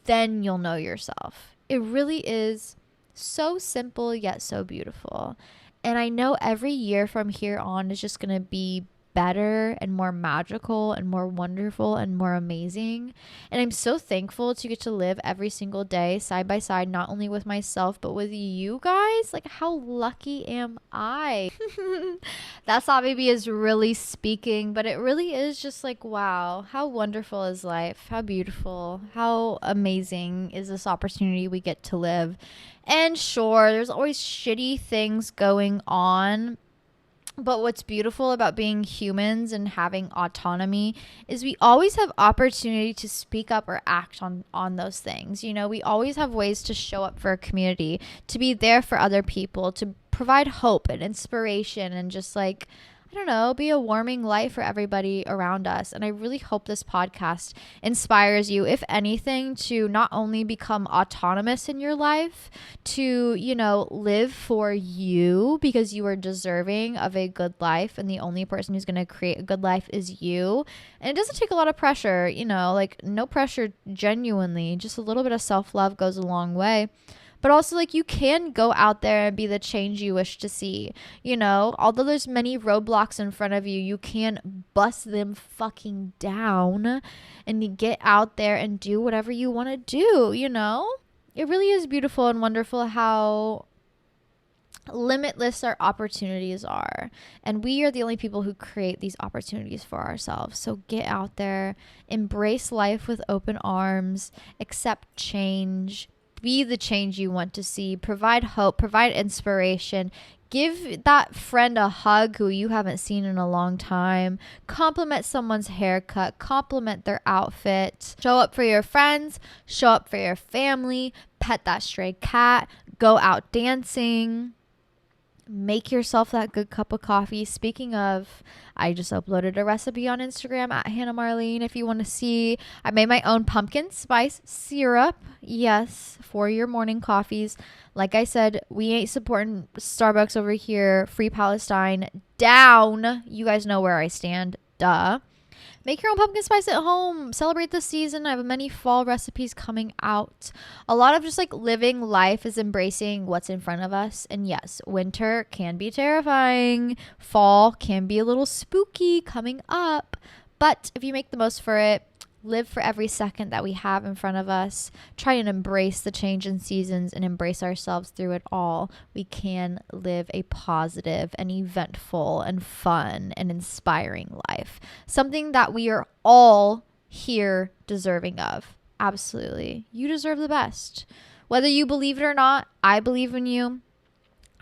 then you'll know yourself. It really is so simple yet so beautiful. And I know every year from here on is just going to be better and more magical and more wonderful and more amazing. And I'm so thankful to get to live every single day side by side, not only with myself, but with you guys. Like, how lucky am I? That's not maybe is really speaking, but it really is just like, wow, how wonderful is life? How beautiful, how amazing is this opportunity we get to live? And sure, there's always shitty things going on. But what's beautiful about being humans and having autonomy is we always have opportunity to speak up or act on those things. You know, we always have ways to show up for a community, to be there for other people, to provide hope and inspiration and just like, I don't know, be a warming light for everybody around us. And I really hope this podcast inspires you, if anything, to not only become autonomous in your life, to, you know, live for you because you are deserving of a good life. And the only person who's going to create a good life is you. And it doesn't take a lot of pressure, you know, like no pressure, genuinely. Just a little bit of self-love goes a long way. But also, like, you can go out there and be the change you wish to see. You know, although there's many roadblocks in front of you, you can bust them fucking down and get out there and do whatever you want to do, you know? It really is beautiful and wonderful how limitless our opportunities are. And we are the only people who create these opportunities for ourselves. So get out there, embrace life with open arms, accept change. Be the change you want to see. Provide hope. Provide inspiration. Give that friend a hug who you haven't seen in a long time. Compliment someone's haircut. Compliment their outfit. Show up for your friends. Show up for your family. Pet that stray cat. Go out dancing. Make yourself that good cup of coffee. Speaking of, I just uploaded a recipe on Instagram at Hannah Marlene. If you want to see, I made my own pumpkin spice syrup. Yes, for your morning coffees. Like I said, we ain't supporting Starbucks over here. Free Palestine down. You guys know where I stand. Duh. Make your own pumpkin spice at home. Celebrate the season. I have many fall recipes coming out. A lot of just like living life is embracing what's in front of us. And yes, winter can be terrifying. Fall can be a little spooky coming up. But if you make the most for it, live for every second that we have in front of us. Try and embrace the change in seasons and embrace ourselves through it all. We can live a positive and eventful and fun and inspiring life. Something that we are all here deserving of. Absolutely. You deserve the best. Whether you believe it or not, I believe in you.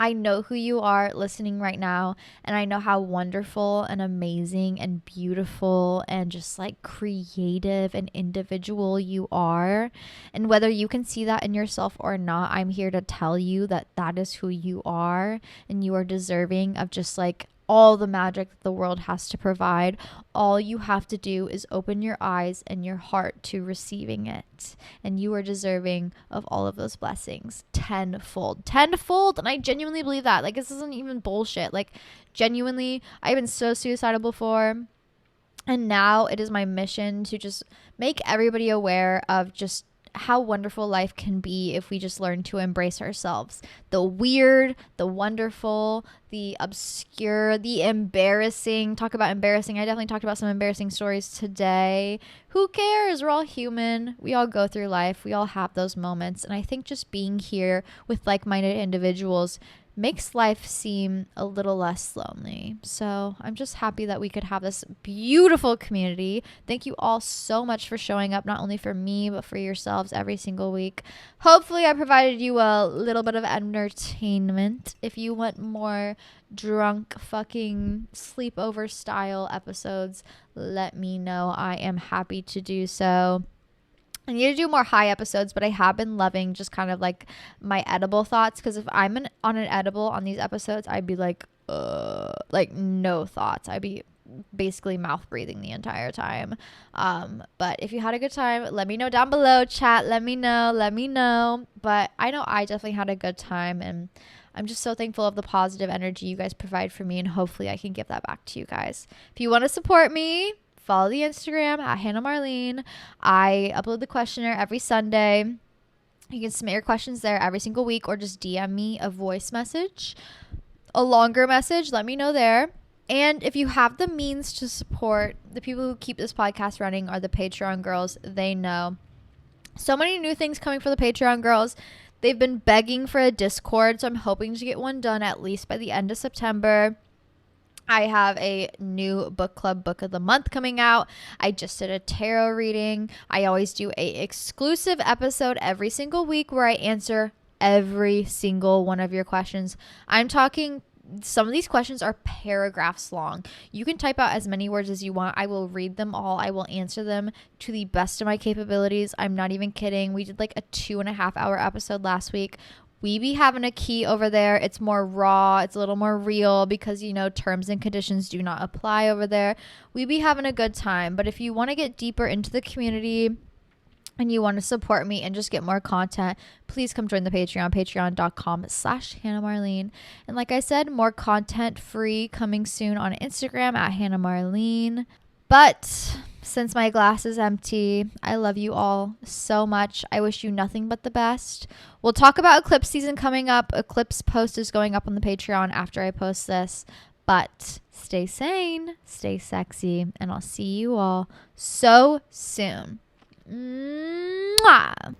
I know who you are listening right now, and I know how wonderful and amazing and beautiful and just like creative and individual you are. And whether you can see that in yourself or not, I'm here to tell you that that is who you are, and you are deserving of just like all the magic that the world has to provide. All you have to do is open your eyes and your heart to receiving it. And you are deserving of all of those blessings tenfold. Tenfold. And I genuinely believe that. Like, this isn't even bullshit. Like, genuinely, I've been so suicidal before. And now it is my mission to just make everybody aware of just how wonderful life can be if we just learn to embrace ourselves. The weird, the wonderful, the obscure, the embarrassing. Talk about embarrassing. I definitely talked about some embarrassing stories today. Who cares? We're all human. We all go through life. We all have those moments. And I think just being here with like-minded individuals makes life seem a little less lonely. So I'm just happy that we could have this beautiful community. Thank you all so much for showing up, not only for me, but for yourselves every single week. Hopefully I provided you a little bit of entertainment. If you want more drunk fucking sleepover style episodes, let me know. I am happy to do so. I need to do more high episodes, but I have been loving just kind of like my edible thoughts, because if I'm on an edible on these episodes, I'd be like no thoughts. I'd be basically mouth breathing the entire time. But if you had a good time, let me know down below. Chat, let me know. But I know I definitely had a good time, and I'm just so thankful of the positive energy you guys provide for me, and hopefully I can give that back to you guys. If you want to support me, follow the Instagram at Hannah Marlene. I upload the questionnaire every Sunday. You can submit your questions there every single week, or just DM me a voice message, a longer message. Let me know there. And if you have the means to support, the people who keep this podcast running are the Patreon girls. They know. So many new things coming for the Patreon girls. They've been begging for a Discord, so I'm hoping to get one done at least by the end of September. I have a new book club book of the month coming out. I just did a tarot reading. I always do a exclusive episode every single week where I answer every single one of your questions. I'm talking, some of these questions are paragraphs long. You can type out as many words as you want. I will read them all. I will answer them to the best of my capabilities. I'm not even kidding. We did like a 2.5 hour episode last week. We be having a key over there. It's more raw. It's a little more real because, you know, terms and conditions do not apply over there. We be having a good time. But if you want to get deeper into the community and you want to support me and just get more content, please come join the Patreon, patreon.com/Hannah Marlene. And like I said, more content free coming soon on Instagram at Hannah Marlene. But since my glass is empty, I love you all so much. I wish you nothing but the best. We'll talk about eclipse season coming up. Eclipse post is going up on the Patreon after I post this. But stay sane, stay sexy, and I'll see you all so soon. Mwah!